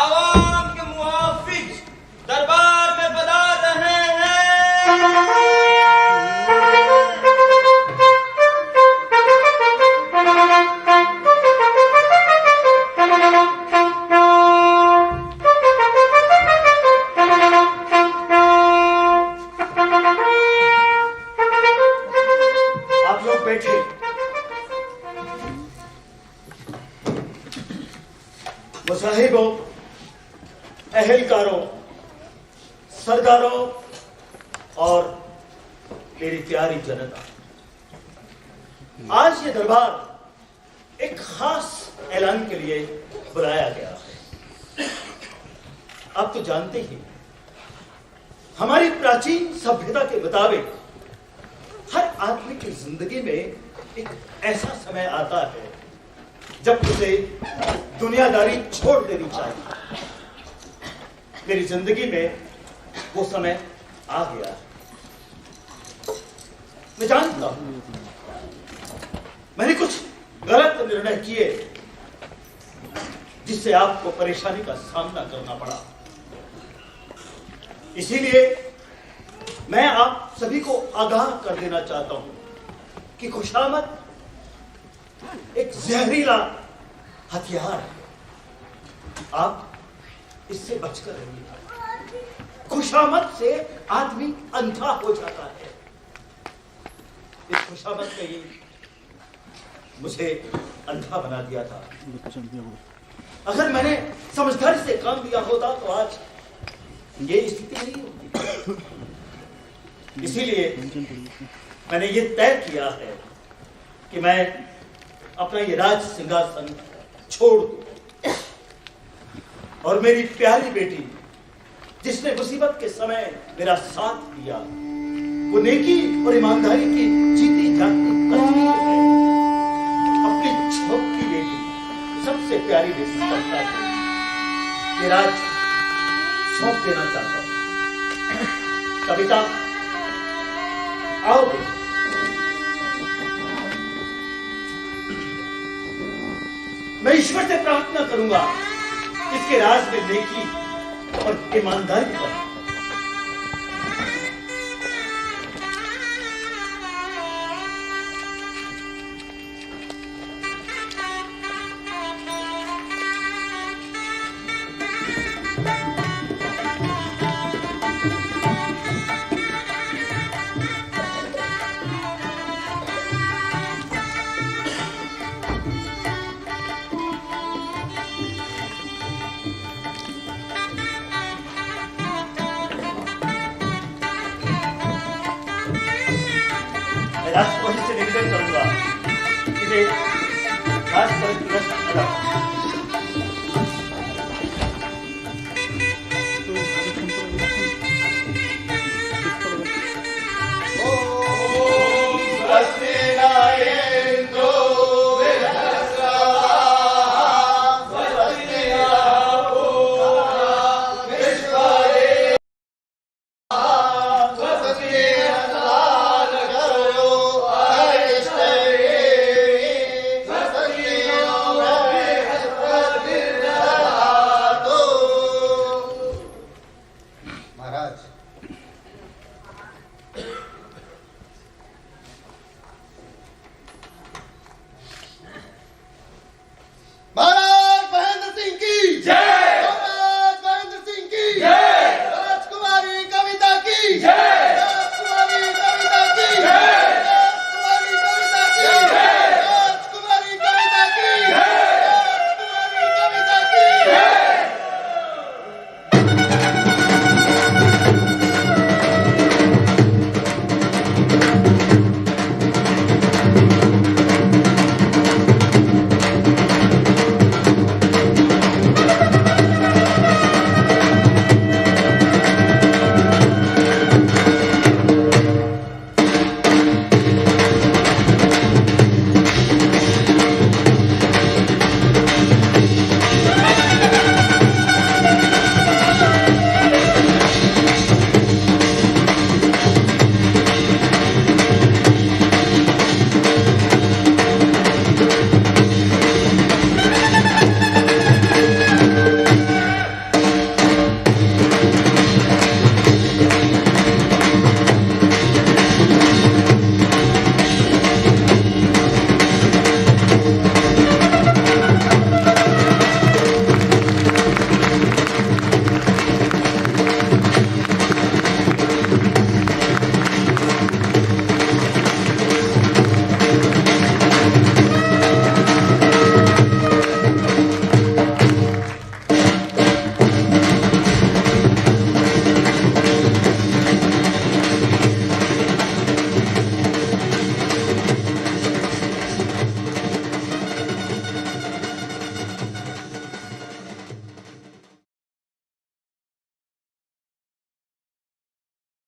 आवाम के मुहाफिज दरबार में बता रहे हैं। आप लोग बैठे। मुसाहिबों, अहलकारों, सरदारों और मेरी प्यारी जनता, आज ये दरबार एक खास ऐलान के लिए बुलाया गया है। आप तो जानते ही हमारी प्राचीन सभ्यता के मुताबिक हर आदमी की जिंदगी में एक ऐसा समय आता है जब उसे दुनियादारी छोड़ देनी चाहिए। मेरी जिंदगी में वो समय आ गया है। मैं जानता हूं मैंने कुछ गलत निर्णय किए जिससे आपको परेशानी का सामना करना पड़ा। इसीलिए मैं आप सभी को आगाह कर देना चाहता हूं कि खुशामद एक जहरीला हथियार है। आप इससे बचकर रहिए। खुशामद से आदमी अंधा हो जाता है। इस खुशामद ने ही मुझे अंधा बना दिया था। अगर मैंने समझदारी से काम लिया होता तो आज ये स्थिति नहीं होती। इसीलिए मैंने ये तय किया है कि मैं अपना ये राज सिंहासन छोड़ दूं और मेरी प्यारी बेटी जिसने मुसीबत के समय मेरा साथ दिया, वो नेकी और ईमानदारी की जीती जाती तस्वीर है। अपनी छोटी बेटी, सबसे प्यारी विशेषता को ये राज सौंप देना चाहता हूं। कविता, आओ बेटी। मैं ईश्वर से प्रार्थना करूंगा इसके राज में नेकी और ईमानदारी का। राष्ट्रपति से निवेदन करूंगा कि वे राष्ट्रपति